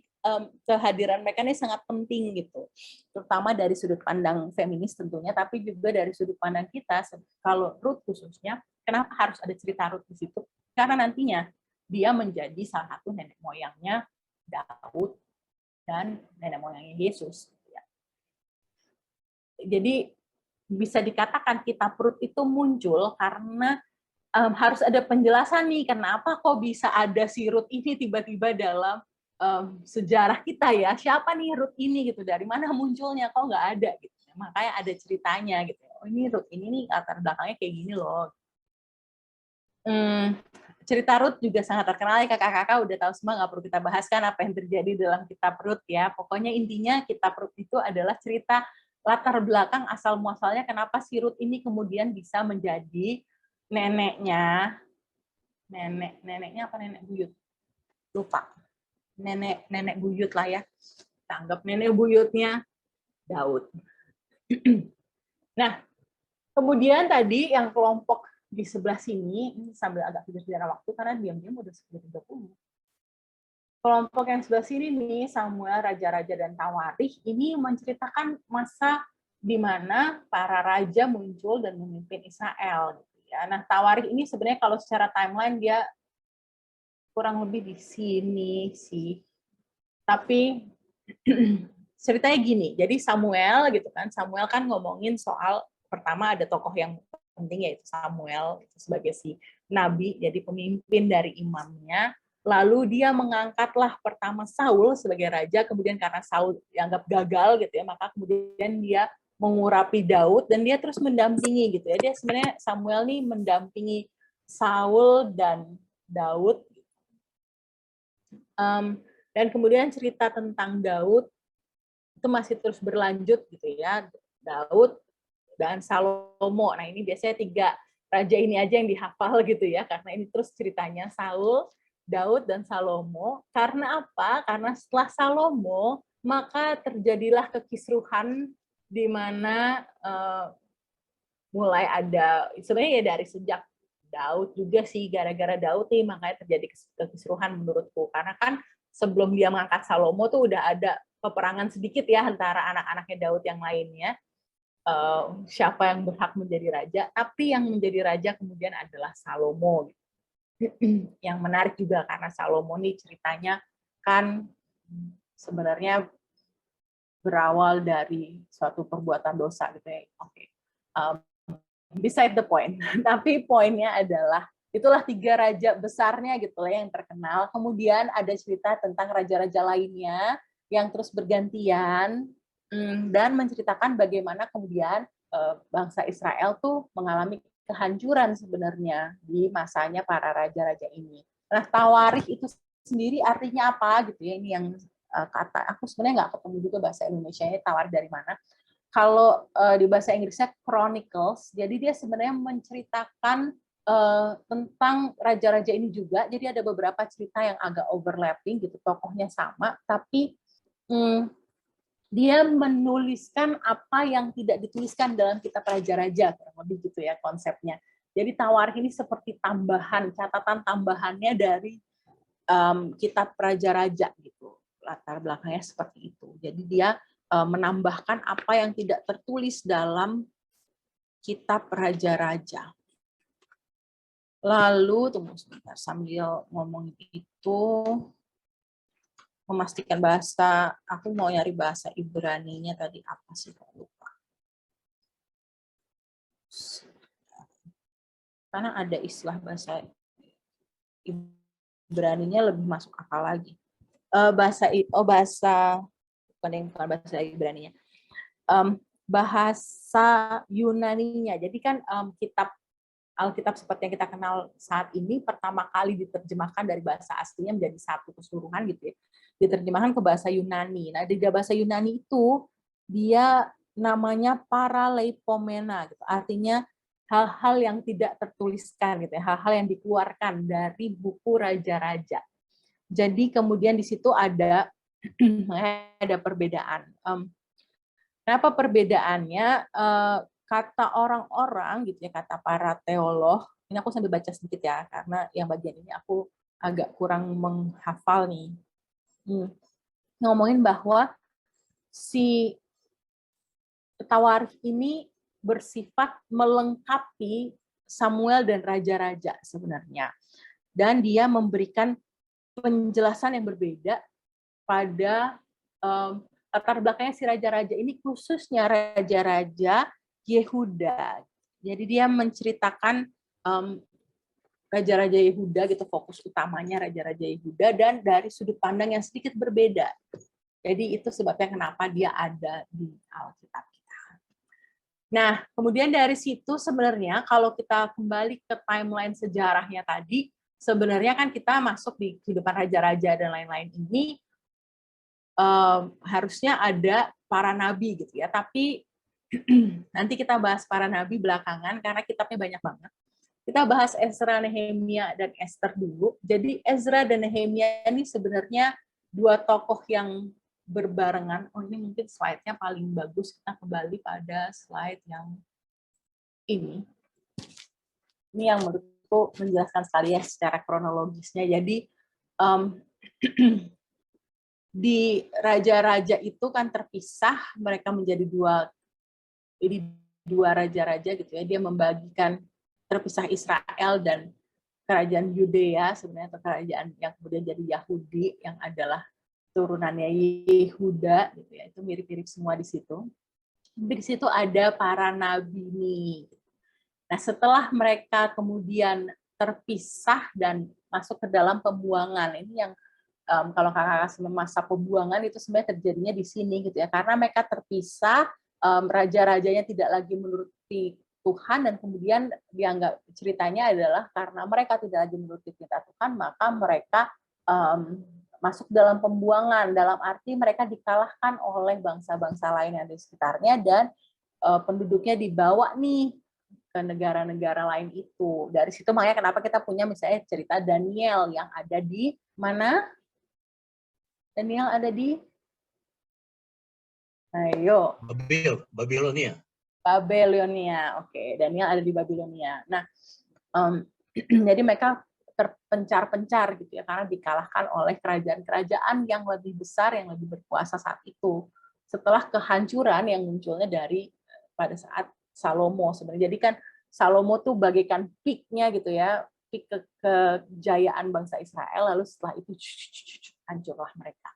kehadiran mereka ini sangat penting gitu. Terutama dari sudut pandang feminis tentunya, tapi juga dari sudut pandang kita. Kalau Ruth khususnya, kenapa harus ada cerita Ruth di situ? Karena nantinya dia menjadi salah satu nenek moyangnya Daud dan nenek moyangnya Yesus. Jadi bisa dikatakan kitab Rut itu muncul karena harus ada penjelasan nih, kenapa kok bisa ada si Rut ini tiba-tiba dalam sejarah kita ya. Siapa nih Rut ini gitu, dari mana munculnya, kok nggak ada gitu. Makanya ada ceritanya gitu. Oh, ini Rut ini nih latar belakangnya kayak gini loh. Cerita Rut juga sangat terkenal ya, kakak-kakak udah tahu semua, nggak perlu kita bahaskan apa yang terjadi dalam kitab Rut ya. Pokoknya intinya kitab Rut itu adalah cerita latar belakang asal muasalnya kenapa si Rut ini kemudian bisa menjadi neneknya apa nenek buyut, lupa, nenek buyut lah ya, tanggap nenek buyutnya Daud. Nah, kemudian tadi yang kelompok di sebelah sini, ini sambil agak pikir sejarah waktu karena diam-diam udah 10:30. Kelompok yang sebelah sini nih, Samuel, Raja-Raja, dan Tawarikh, ini menceritakan masa di mana para raja muncul dan memimpin Israel. Gitu ya. Nah, Tawarikh ini sebenarnya kalau secara timeline dia kurang lebih di sini sih. Tapi ceritanya gini, jadi Samuel gitu kan, Samuel kan ngomongin soal pertama ada tokoh yang penting yaitu Samuel itu sebagai si nabi, jadi pemimpin dari imamnya. Lalu dia mengangkatlah pertama Saul sebagai raja, kemudian karena Saul dianggap gagal gitu ya, maka kemudian dia mengurapi Daud dan dia terus mendampingi gitu ya. Dia sebenarnya Samuel nih mendampingi Saul dan Daud. Dan kemudian cerita tentang Daud itu masih terus berlanjut gitu ya. Daud dan Salomo. Nah, ini biasanya 3 raja ini aja yang dihafal gitu ya, karena ini terus ceritanya Saul, Daud, dan Salomo. Karena apa? Karena setelah Salomo, maka terjadilah kekisruhan di mana mulai ada, sebenarnya ya dari sejak Daud juga sih, gara-gara Daud nih makanya terjadi kekisruhan menurutku. Karena kan sebelum dia mengangkat Salomo tuh udah ada peperangan sedikit ya antara anak-anaknya Daud yang lainnya. Siapa yang berhak menjadi raja, tapi yang menjadi raja kemudian adalah Salomo. Yang menarik juga karena Salomo ini ceritanya kan sebenarnya berawal dari suatu perbuatan dosa gitu ya. Oke. Beside the point. Tapi poinnya adalah itulah 3 raja besarnya gitu ya yang terkenal. Kemudian ada cerita tentang raja-raja lainnya yang terus bergantian dan menceritakan bagaimana kemudian bangsa Israel tuh mengalami kehancuran sebenarnya di masanya para raja-raja ini. Nah, tawarikh itu sendiri artinya apa gitu ya? Ini yang kata aku sebenarnya nggak ketemu juga bahasa Indonesianya tawarikh dari mana. Kalau di bahasa Inggrisnya chronicles, jadi dia sebenarnya menceritakan tentang raja-raja ini juga. Jadi ada beberapa cerita yang agak overlapping gitu, tokohnya sama, tapi dia menuliskan apa yang tidak dituliskan dalam kitab raja-raja, kurang lebih gitu ya konsepnya. Jadi tawarikh ini seperti tambahan, catatan tambahannya dari kitab raja-raja gitu. Latar belakangnya seperti itu. Jadi dia menambahkan apa yang tidak tertulis dalam kitab raja-raja. Lalu, tunggu sebentar, sambil ngomong itu, memastikan bahasa, aku mau nyari bahasa Ibrani-nya tadi apa sih, kok lupa. Karena ada istilah bahasa Ibrani-nya lebih masuk akal lagi. Bukan bahasa Ibrani-nya. Bahasa Yunani-nya. Jadi kan Alkitab seperti yang kita kenal saat ini pertama kali diterjemahkan dari bahasa aslinya menjadi satu keseluruhan gitu ya. Diterjemahkan ke bahasa Yunani. Nah, di bahasa Yunani itu dia namanya paraleipomena gitu. Artinya hal-hal yang tidak tertuliskan gitu ya, hal-hal yang dikeluarkan dari buku raja-raja. Jadi kemudian di situ ada perbedaan. Kenapa perbedaannya? Kata orang-orang gitu ya, kata para teolog, ini aku sambil baca sedikit ya, karena yang bagian ini aku agak kurang menghafal nih. Ngomongin bahwa si tawarikh ini bersifat melengkapi Samuel dan raja-raja sebenarnya. Dan dia memberikan penjelasan yang berbeda pada latar belakangnya si raja-raja ini, khususnya raja-raja Yehuda. Jadi dia menceritakan raja-raja Yehuda gitu, fokus utamanya raja-raja Yehuda dan dari sudut pandang yang sedikit berbeda. Jadi itu sebabnya kenapa dia ada di Alkitab kita. Nah, kemudian dari situ sebenarnya kalau kita kembali ke timeline sejarahnya tadi, sebenarnya kan kita masuk di kehidupan raja-raja dan lain-lain ini harusnya ada para nabi gitu ya, tapi nanti kita bahas para nabi belakangan karena kitabnya banyak banget. Kita bahas Ezra, Nehemia, dan Esther dulu. Jadi Ezra dan Nehemia ini sebenarnya 2 tokoh yang berbarengan. Oh, ini mungkin slide-nya paling bagus. Kita kembali pada slide yang ini. Ini yang menurutku menjelaskan sekali ya secara kronologisnya. Jadi di raja-raja itu kan terpisah, mereka menjadi 2 raja-raja gitu ya. Dia membagikan terpisah Israel dan kerajaan Yudea sebenarnya, atau kerajaan yang kemudian jadi Yahudi yang adalah turunannya Yehuda gitu ya. Itu mirip-mirip semua di situ. Di situ ada para nabi nih. Nah, setelah mereka kemudian terpisah dan masuk ke dalam pembuangan, ini yang kalau kakak masa pembuangan itu sebenarnya terjadinya di sini gitu ya, karena mereka terpisah, raja-rajanya tidak lagi menuruti Tuhan dan kemudian dianggap ceritanya adalah karena mereka tidak lagi menuruti perintah Tuhan, maka mereka masuk dalam pembuangan, dalam arti mereka dikalahkan oleh bangsa-bangsa lain yang di sekitarnya dan penduduknya dibawa nih ke negara-negara lain itu. Dari situ makanya kenapa kita punya misalnya cerita Daniel yang ada di mana? Daniel ada di, ayo. Babilonia. Babilonia, oke. Daniel ada di Babilonia. Nah, jadi mereka terpencar-pencar gitu ya, karena dikalahkan oleh kerajaan-kerajaan yang lebih besar, yang lebih berkuasa saat itu. Setelah kehancuran yang munculnya dari pada saat Salomo sebenarnya. Jadi kan Salomo tuh bagaikan peak-nya gitu ya, peak kejayaan bangsa Israel, lalu setelah itu hancurlah mereka.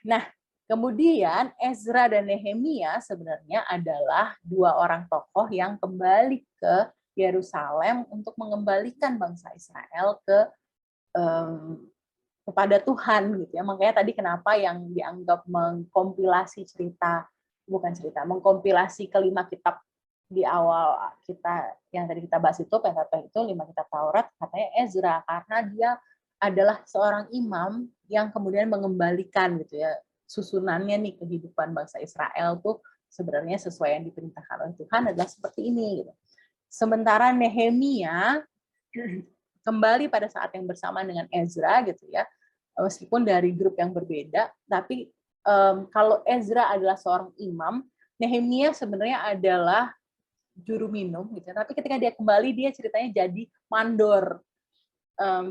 Nah, Kemudian Ezra dan Nehemia sebenarnya adalah dua orang tokoh yang kembali ke Yerusalem untuk mengembalikan bangsa Israel kepada Tuhan gitu ya. Makanya tadi kenapa yang dianggap mengkompilasi mengkompilasi kelima kitab di awal kita yang tadi kita bahas itu, Pentateuch itu 5 kitab Taurat, katanya Ezra karena dia adalah seorang imam yang kemudian mengembalikan gitu ya susunannya nih kehidupan bangsa Israel tuh sebenarnya sesuai yang diperintahkan oleh Tuhan adalah seperti ini gitu. Sementara Nehemia kembali pada saat yang bersamaan dengan Ezra gitu ya, meskipun dari grup yang berbeda, tapi kalau Ezra adalah seorang imam, Nehemia sebenarnya adalah juru minum gitu. Tapi ketika dia kembali dia ceritanya jadi mandor.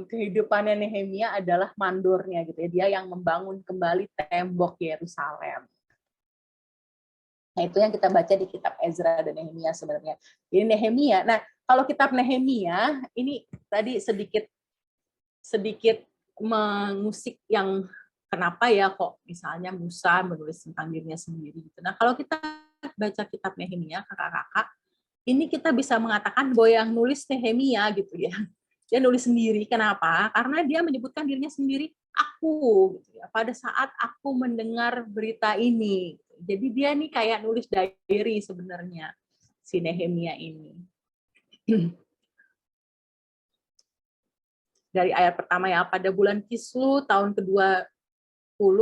Kehidupannya Nehemia adalah mandornya gitu ya. Dia yang membangun kembali tembok Yerusalem. Nah, itu yang kita baca di kitab Ezra dan Nehemia sebenarnya. Jadi Nehemia. Nah, kalau kitab Nehemia ini tadi sedikit mengusik yang kenapa ya kok misalnya Musa menulis tentang dirinya sendiri gitu. Nah, kalau kita baca kitab Nehemia, kakak-kakak, ini kita bisa mengatakan bahwa yang nulis Nehemia gitu ya. Dia nulis sendiri. Kenapa? Karena dia menyebutkan dirinya sendiri, aku gitu ya. Pada saat aku mendengar berita ini. Jadi dia nih kayak nulis diary sebenarnya si Nehemia ini. Dari ayat pertama ya, pada bulan Kislu tahun ke-20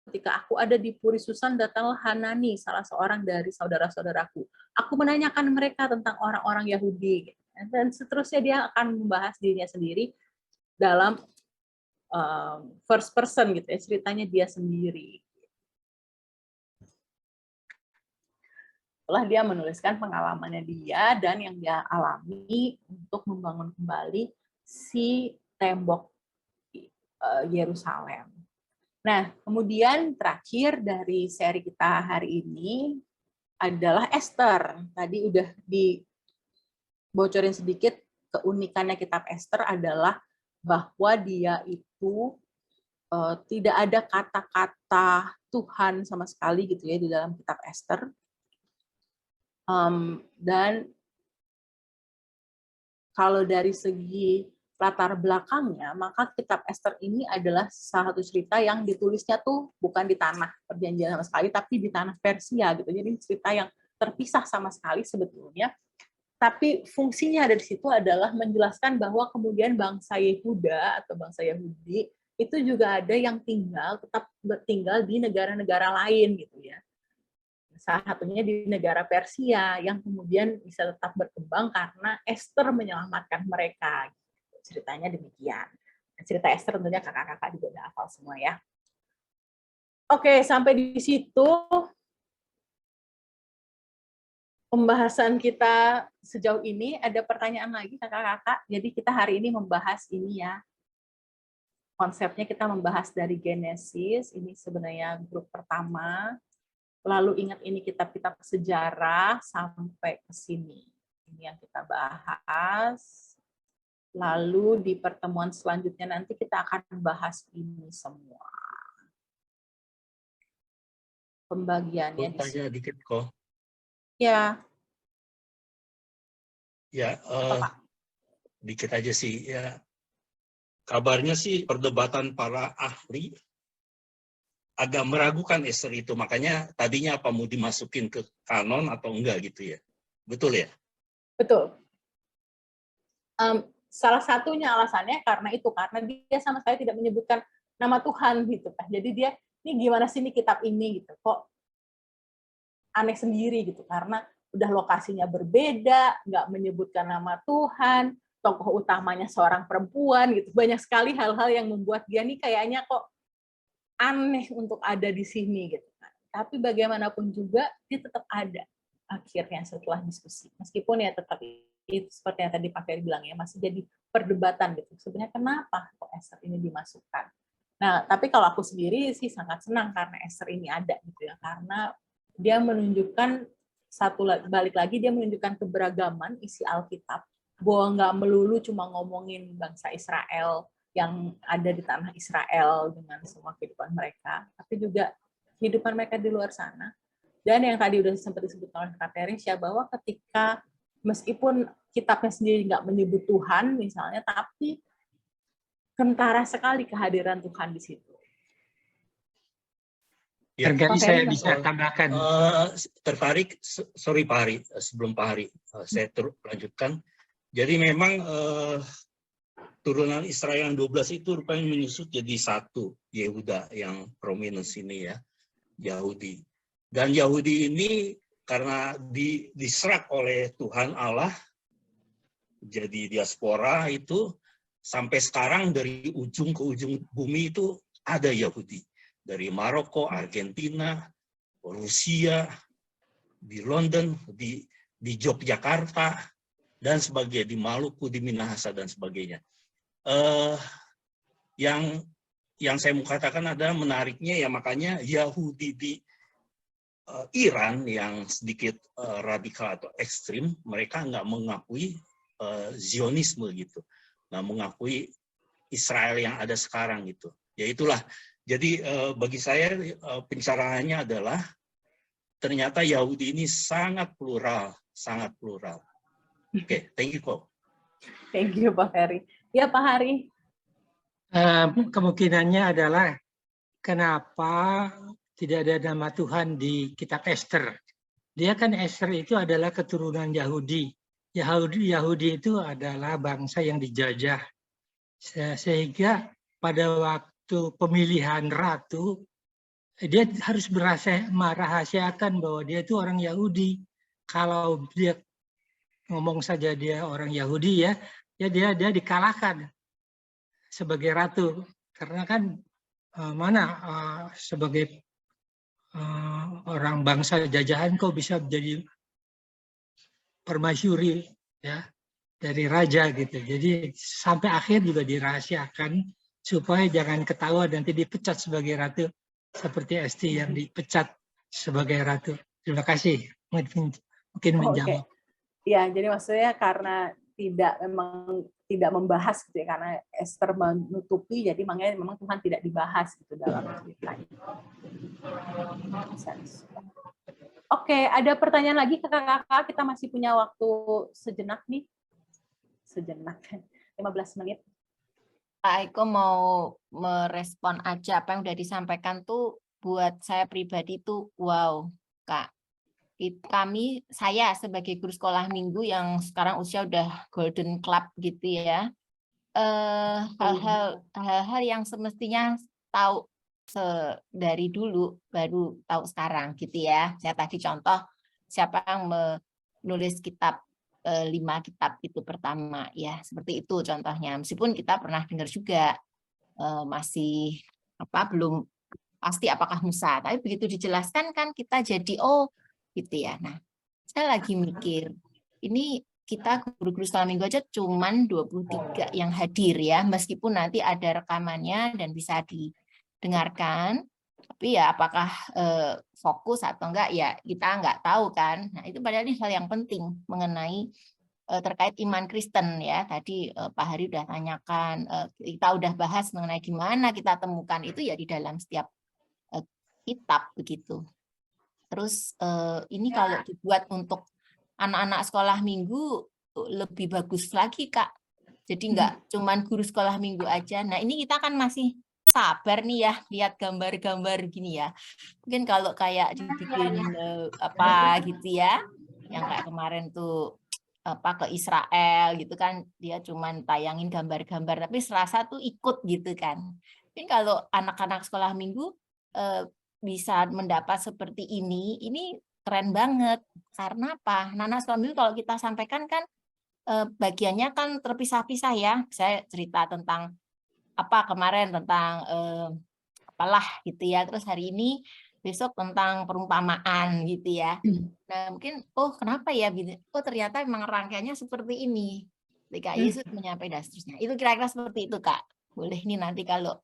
ketika aku ada di Puri Susan, datanglah Hanani, salah seorang dari saudara-saudaraku. Aku menanyakan mereka tentang orang-orang Yahudi. Dan seterusnya dia akan membahas dirinya sendiri dalam first person gitu ya, ceritanya dia sendiri. Setelah dia menuliskan pengalamannya dia dan yang dia alami untuk membangun kembali si tembok Yerusalem. Nah, kemudian terakhir dari seri kita hari ini adalah Esther. Tadi udah dibocorin sedikit, keunikannya kitab Esther adalah bahwa dia itu tidak ada kata-kata Tuhan sama sekali gitu ya di dalam kitab Esther. Dan kalau dari segi latar belakangnya, maka kitab Esther ini adalah salah satu cerita yang ditulisnya tuh bukan di tanah perjanjian sama sekali, tapi di tanah Persia gitu. Jadi cerita yang terpisah sama sekali sebetulnya. Tapi fungsinya ada di situ adalah menjelaskan bahwa kemudian bangsa Yehuda atau bangsa Yahudi itu juga ada yang tetap tinggal di negara-negara lain gitu ya. Salah satunya di negara Persia yang kemudian bisa tetap berkembang karena Esther menyelamatkan mereka. Ceritanya demikian. Cerita Esther tentunya kakak-kakak juga udah hafal semua ya. Oke, sampai di situ pembahasan kita sejauh ini. Ada pertanyaan lagi kakak-kakak? Jadi kita hari ini membahas ini ya. Konsepnya kita membahas dari Genesis, ini sebenarnya grup pertama. Lalu ingat ini kitab-kitab sejarah sampai ke sini. Ini yang kita bahas. Lalu di pertemuan selanjutnya nanti kita akan bahas ini semua. Pembagiannya di sini. Tanya dikit kok. Ya. Ya, dikit aja sih ya. Kabarnya sih perdebatan para ahli agak meragukan Esther itu, makanya tadinya apa mau dimasukin ke kanon atau enggak gitu ya. Betul ya? Betul. Salah satunya alasannya karena dia sama sekali tidak menyebutkan nama Tuhan gitu kan. Jadi dia, ini gimana sih ini kitab ini gitu, kok aneh sendiri gitu, karena udah lokasinya berbeda, nggak menyebutkan nama Tuhan, tokoh utamanya seorang perempuan gitu, banyak sekali hal-hal yang membuat dia nih kayaknya kok aneh untuk ada di sini gitu kan. Tapi bagaimanapun juga dia tetap ada akhirnya setelah diskusi. Meskipun ya tetap itu seperti yang tadi Pak Ferry bilang ya, masih jadi perdebatan gitu. Sebenarnya kenapa kok Esther ini dimasukkan? Nah, tapi kalau aku sendiri sih sangat senang karena Esther ini ada gitu ya, karena dia menunjukkan balik lagi dia menunjukkan keberagaman isi Alkitab, bahwa nggak melulu cuma ngomongin bangsa Israel yang ada di tanah Israel dengan semua kehidupan mereka, tapi juga kehidupan mereka di luar sana. Dan yang tadi udah sempat disebutkan oleh Kak Teresya, bahwa ketika meskipun kitabnya sendiri nggak menyebut Tuhan misalnya, tapi kentara sekali kehadiran Tuhan di situ. Ya. Barangkali Pak saya Ferry, bisa tambahkan. Tertarik, sorry Pak Hari, sebelum Pak Hari saya lanjutkan. Jadi memang turunan Israel yang 12 itu rupanya menyusut jadi satu, Yehuda yang prominent ini ya, Yahudi. Dan Yahudi ini karena diserak oleh Tuhan Allah, jadi diaspora itu sampai sekarang dari ujung ke ujung bumi itu ada Yahudi. Dari Maroko, Argentina, Rusia, di London, di Yogyakarta, dan sebagainya, di Maluku, di Minahasa, dan sebagainya. Yang saya mau katakan adalah menariknya ya, makanya Yahudi di Iran yang sedikit radikal atau ekstrim, mereka nggak mengakui Zionisme gitu, nggak mengakui Israel yang ada sekarang gitu. Ya itulah. Jadi bagi saya pencerahannya adalah ternyata Yahudi ini sangat plural, sangat plural. Oke, thank you kok. Thank you Pak Ferry. Ya Pak Hari. Kemungkinannya adalah kenapa tidak ada nama Tuhan di kitab Ester. Dia kan Ester itu adalah keturunan Yahudi. Yahudi itu adalah bangsa yang dijajah. Sehingga pada waktu pemilihan ratu, dia harus merahasiakan bahwa dia itu orang Yahudi. Kalau dia ngomong saja dia orang Yahudi ya dia dikalahkan sebagai ratu. Karena kan sebagai orang bangsa jajahan kok bisa menjadi permasyuri ya dari raja gitu. Jadi sampai akhir juga dirahasiakan supaya jangan ketahuan nanti dipecat sebagai ratu seperti Esti yang dipecat sebagai ratu. Terima kasih. Mungkin menjawab. Ya, jadi maksudnya karena tidak membahas gitu ya, karena Ester menutupi, jadi makanya memang Tuhan tidak dibahas gitu dalam ceritanya. Oke, ada pertanyaan lagi kakak-kakak, kita masih punya waktu sejenak nih. Sejenak, 15 menit. Pak Eko mau merespon aja apa yang udah disampaikan tuh buat saya pribadi tuh wow, Kak. Saya sebagai guru sekolah minggu yang sekarang usia udah golden club gitu ya, hal-hal yang semestinya tahu dari dulu baru tahu sekarang gitu ya. Saya tadi contoh siapa yang menulis kitab 5 kitab itu pertama ya, seperti itu contohnya. Meskipun kita pernah dengar juga masih belum pasti apakah Musa, tapi begitu dijelaskan kan kita jadi oh gitu ya. Nah, saya lagi mikir ini kita guru-guru sekolah minggu aja cuman 23 yang hadir ya, meskipun nanti ada rekamannya dan bisa didengarkan, tapi ya apakah fokus atau enggak ya kita enggak tahu kan. Nah, itu padahal ini hal yang penting mengenai terkait iman Kristen ya. Tadi Pak Hari udah tanyakan, kita udah bahas mengenai di mana kita temukan itu ya di dalam setiap kitab begitu. Terus ini kalau dibuat untuk anak-anak sekolah minggu lebih bagus lagi Kak. Jadi enggak cuman guru sekolah minggu aja. Nah, ini kita kan masih sabar nih ya lihat gambar-gambar gini ya. Mungkin kalau kayak dibikin gitu ya, yang kayak kemarin tuh ke Israel gitu kan, dia cuman tayangin gambar-gambar tapi serasa tuh ikut gitu kan. Mungkin kalau anak-anak sekolah minggu bisa mendapat seperti ini keren banget. Karena apa? Anak-anak sekolah minggu kalau kita sampaikan kan bagiannya kan terpisah-pisah ya. Saya cerita tentang kemarin tentang apalah gitu ya. Terus hari ini besok tentang perumpamaan gitu ya. Nah, mungkin kenapa ya? Oh, ternyata memang rangkaiannya seperti ini. Ketika Yesus menyampaikan dan seterusnya. Itu kira-kira seperti itu, Kak. Boleh nih nanti kalau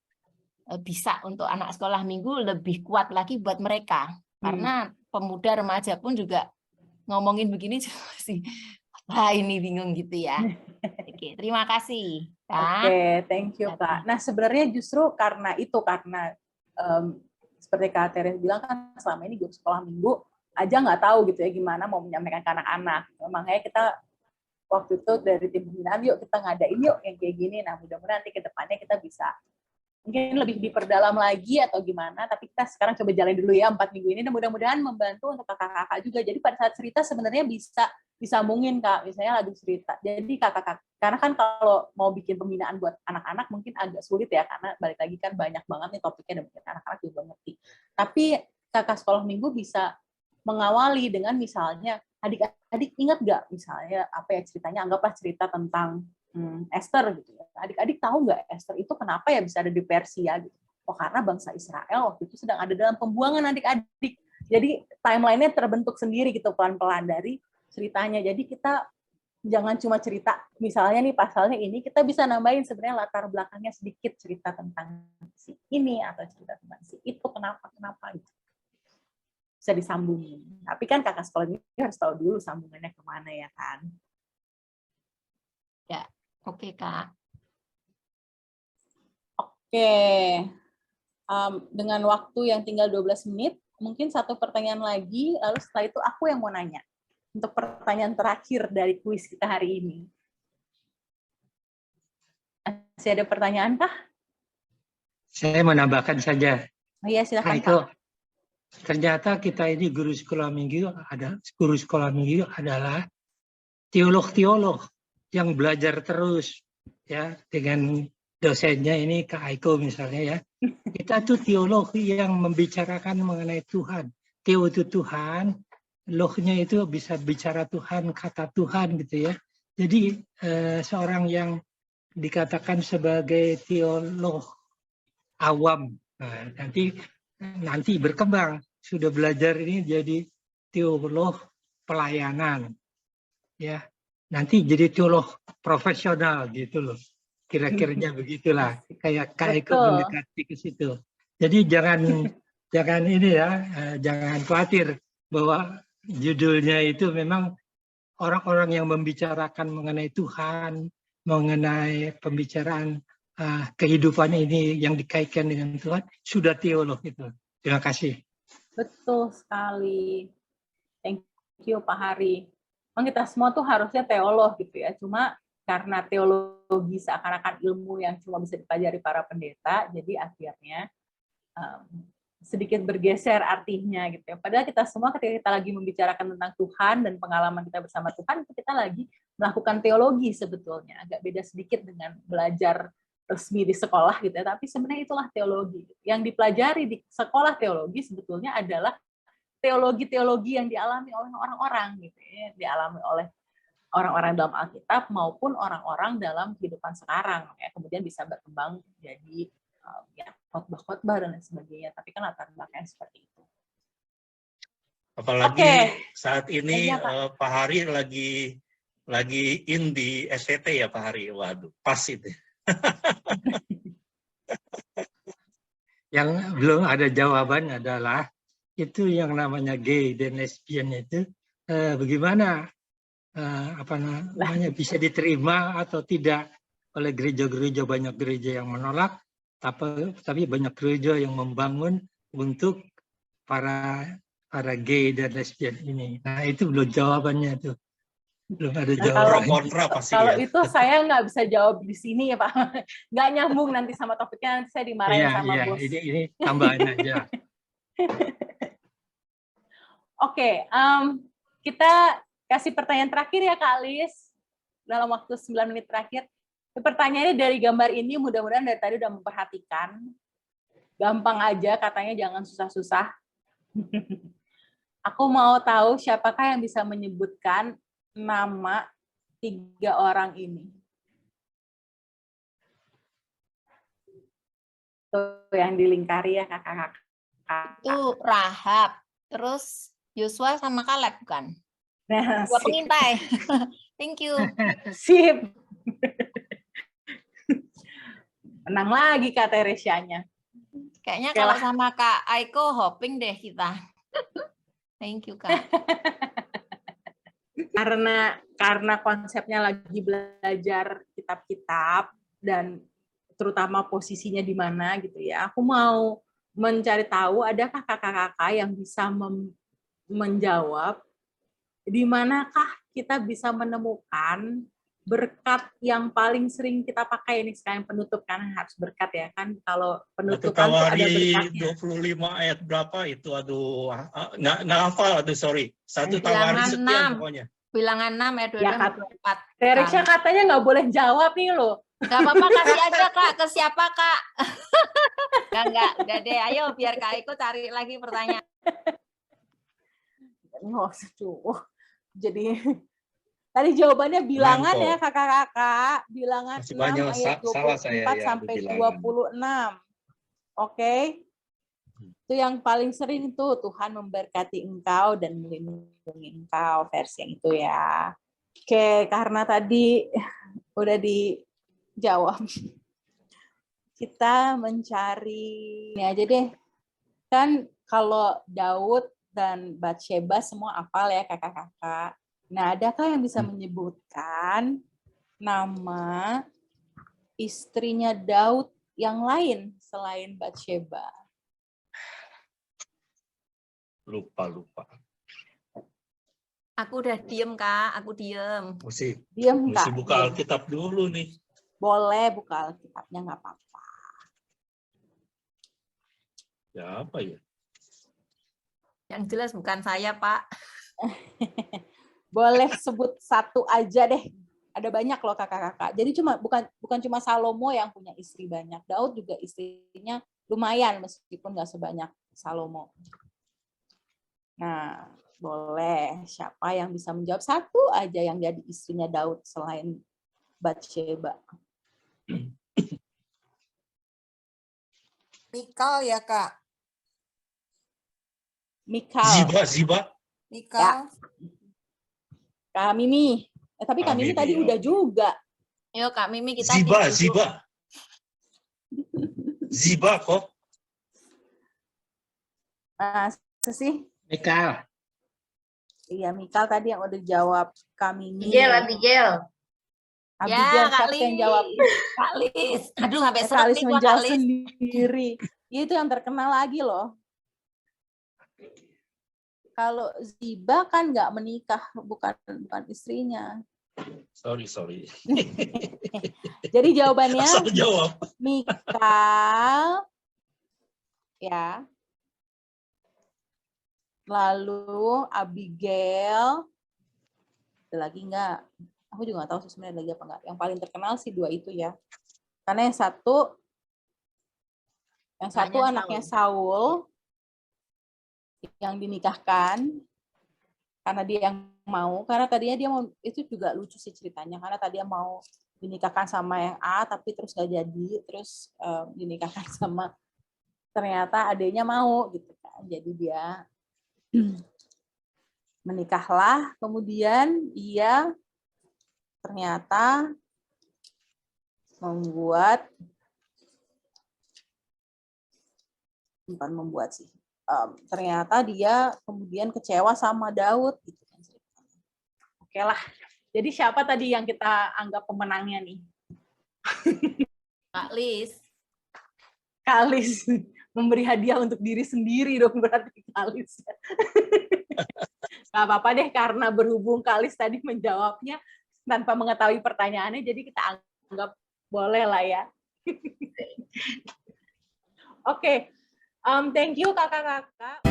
bisa untuk anak sekolah minggu lebih kuat lagi buat mereka. Karena pemuda remaja pun juga ngomongin begini sih. Wah, ini bingung gitu ya. Oke, terima kasih. Kak. Oke, thank you Kak. Nah, sebenarnya justru karena seperti Kak Teres bilang kan selama ini guru sekolah minggu aja nggak tahu gitu ya gimana mau menyampaikan ke anak-anak. Makanya kita waktu itu dari tim pembinaan, yuk kita ngadain yuk yang kayak gini. Nah mudah-mudahan nanti ke depannya kita bisa mungkin lebih diperdalam lagi atau gimana, tapi kita sekarang coba jalan dulu ya 4 minggu ini, dan mudah-mudahan membantu untuk kakak-kakak juga. Jadi pada saat cerita sebenarnya bisa disambungin Kak, misalnya lagi cerita. Jadi kakak-kakak, karena kan kalau mau bikin pembinaan buat anak-anak mungkin agak sulit ya, karena balik lagi kan banyak banget nih topiknya dan mungkin anak-anak juga ngerti. Tapi kakak sekolah minggu bisa mengawali dengan misalnya, adik-adik ingat nggak misalnya apa ya ceritanya, anggaplah cerita tentang Esther gitu ya. Adik-adik tahu nggak Esther itu kenapa ya bisa ada di Persia gitu? Oh karena bangsa Israel waktu itu sedang ada dalam pembuangan adik-adik. Jadi timeline-nya terbentuk sendiri gitu pelan-pelan dari ceritanya. Jadi kita jangan cuma cerita misalnya nih pasalnya ini, kita bisa nambahin sebenarnya latar belakangnya sedikit, cerita tentang si ini atau cerita tentang si itu kenapa gitu. Bisa disambungin. Tapi kan kakak sekolah ini harus tahu dulu sambungannya kemana ya kan? Ya, oke Kak. Oke. Dengan waktu yang tinggal 12 menit, mungkin satu pertanyaan lagi, lalu setelah itu aku yang mau nanya. Untuk pertanyaan terakhir dari kuis kita hari ini. Masih ada pertanyaan kah? Saya menambahkan saja. Oh iya, silakan Itu Kak. ternyata kita ini guru sekolah minggu adalah teolog-teolog yang belajar terus ya dengan dosennya ini Kak Aiko misalnya ya. Kita tuh teolog yang membicarakan mengenai Tuhan. Teo itu Tuhan, lognya itu bisa bicara Tuhan, kata Tuhan gitu ya. Jadi seorang yang dikatakan sebagai teolog awam, nanti berkembang, sudah belajar ini jadi teolog pelayanan, ya. Nanti jadi teolog profesional gitu loh. Kira-kiranya begitulah. Kayak Kak Eko mendekati ke situ. Jadi jangan ini ya, jangan khawatir bahwa judulnya itu memang orang-orang yang membicarakan mengenai Tuhan, mengenai pembicaraan kehidupan ini yang dikaitkan dengan Tuhan, sudah teolog itu. Terima kasih. Betul sekali. Thank you Pak Hari. Memang kita semua tuh harusnya teolog gitu ya. Cuma karena teologi seakan-akan ilmu yang cuma bisa dipelajari para pendeta, jadi akhirnya sedikit bergeser artinya gitu ya. Padahal kita semua ketika kita lagi membicarakan tentang Tuhan dan pengalaman kita bersama Tuhan, kita lagi melakukan teologi sebetulnya. Agak beda sedikit dengan belajar resmi di sekolah gitu ya, tapi sebenarnya itulah teologi. Yang dipelajari di sekolah teologi sebetulnya adalah teologi-teologi yang dialami oleh orang-orang gitu ya, dialami oleh orang-orang dalam Alkitab maupun orang-orang dalam kehidupan sekarang ya, kemudian bisa berkembang jadi ya khotbah-khotbah dan lain sebagainya, tapi kan latar belakangnya seperti itu. Apalagi saat ini Ya, Pak Hari lagi in di SVT ya Pak Hari. Waduh, pas itu. Yang belum ada jawaban adalah itu yang namanya gay dan lesbian itu bagaimana apa namanya bisa diterima atau tidak oleh gereja-gereja. Banyak gereja yang menolak, tapi banyak gereja yang membangun untuk para gay dan lesbian ini. Nah itu belum jawabannya tuh. Belum ada jawaban. Kontra pasti kalau ya. itu saya nggak bisa jawab di sini ya Pak. Nggak nyambung nanti sama topiknya, nanti saya dimarahin sama bos. Ini tambahan aja. Oke, kita kasih pertanyaan terakhir ya Kak Alis, dalam waktu 9 menit terakhir. Pertanyaannya dari gambar ini, mudah-mudahan dari tadi udah memperhatikan. Gampang aja, katanya jangan susah-susah. Aku mau tahu siapakah yang bisa menyebutkan nama 3 orang ini. Tuh yang dilingkari ya kakak-kakak. Itu Rahab, terus Yosua sama Kaleb bukan? Nah, Dua pengintai. Thank you. Sip. Menang lagi Kak Teresianya. Kayaknya kalau sama Kak Aiko hopping deh kita. Thank you Kak. Karena konsepnya lagi belajar kitab-kitab dan terutama posisinya di mana gitu ya. Aku mau mencari tahu adakah kakak-kakak yang bisa menjawab di manakah kita bisa menemukan berkat yang paling sering kita pakai ini sekarang penutup kan harus berkat ya kan kalau Satu penutupan tuh ada Tawari berkatnya. 25 ayat berapa itu? Aduh, nggak hafal. Aduh, sorry. Satu Tawari Bilangan sekian 6. pokoknya. Bilangan 6 ayat Ya, 22 Tereksya katanya nggak boleh jawab nih loh. Gak apa-apa, kasih aja Kak. Ke siapa Kak? Enggak. Udah deh, ayo biar Kak Iko cari lagi pertanyaan. Jadi tadi jawabannya bilangan Manto. ya kakak-kakak, bilangan Masih 6 banyak ayat salah saya 24 ya, sampai di bilangan. 26. Oke. Itu yang paling sering tuh Tuhan memberkati engkau dan melindungi engkau versi yang itu ya. Oke, karena tadi udah dijawab. Kita mencari ini aja deh. Kan kalau Daud dan Batsheba semua hafal ya kakak-kakak. Nah, adakah yang bisa menyebutkan nama istrinya Daud yang lain selain Batsheba? Lupa. Aku udah diem Kak, aku diem. Diam Kak. Mesti buka Diam. Alkitab dulu nih. Boleh buka Alkitabnya nggak apa-apa. Ya apa ya? Yang jelas bukan saya Pak. Boleh sebut satu aja deh. Ada banyak loh kakak-kakak. Jadi bukan cuma Salomo yang punya istri banyak. Daud juga istrinya lumayan meskipun nggak sebanyak Salomo. Nah, boleh. Siapa yang bisa menjawab satu aja yang jadi istrinya Daud selain Batsheba? Mikal ya Kak. Mikal. Ziba. Mikal. Kak Mimi. Tapi Kak Mimi tadi udah juga. Yuk Kak Mimi kita Ziba kok. Sih. Mikal. Iya, Mikal tadi yang udah jawab. Kak Mimi. Abigail. Abigail, siapa yang jawab? Kak Lis. Aduh, sampai Kak Lis seret nih gua, menjawab Kak Lis. sendiri. Ya, itu yang terkenal lagi loh. Kalau Ziba kan nggak menikah, bukan istrinya. Sorry. Jadi jawabannya Asal jawab. Mikal, ya. Lalu Abigail, ada lagi nggak? Aku juga nggak tahu sih sebenarnya lagi apa nggak. Yang paling terkenal sih dua itu ya. Karena yang satu anaknya Saul yang dinikahkan karena dia yang mau, karena tadinya dia mau, itu juga lucu sih ceritanya, karena tadinya mau dinikahkan sama yang A tapi terus gak jadi, terus dinikahkan sama ternyata adiknya mau gitu kan, jadi dia menikahlah, kemudian ia ternyata ternyata dia kemudian kecewa sama Daud gitu kan. Oke lah. Jadi siapa tadi yang kita anggap pemenangnya nih? Kak Lis. Kak Lis memberi hadiah untuk diri sendiri dong berarti Kak Lis. Gak apa-apa deh karena berhubung Kak Lis tadi menjawabnya tanpa mengetahui pertanyaannya, jadi kita anggap boleh lah ya. Oke. Thank you kakak-kakak.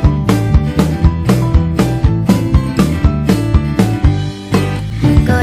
Kau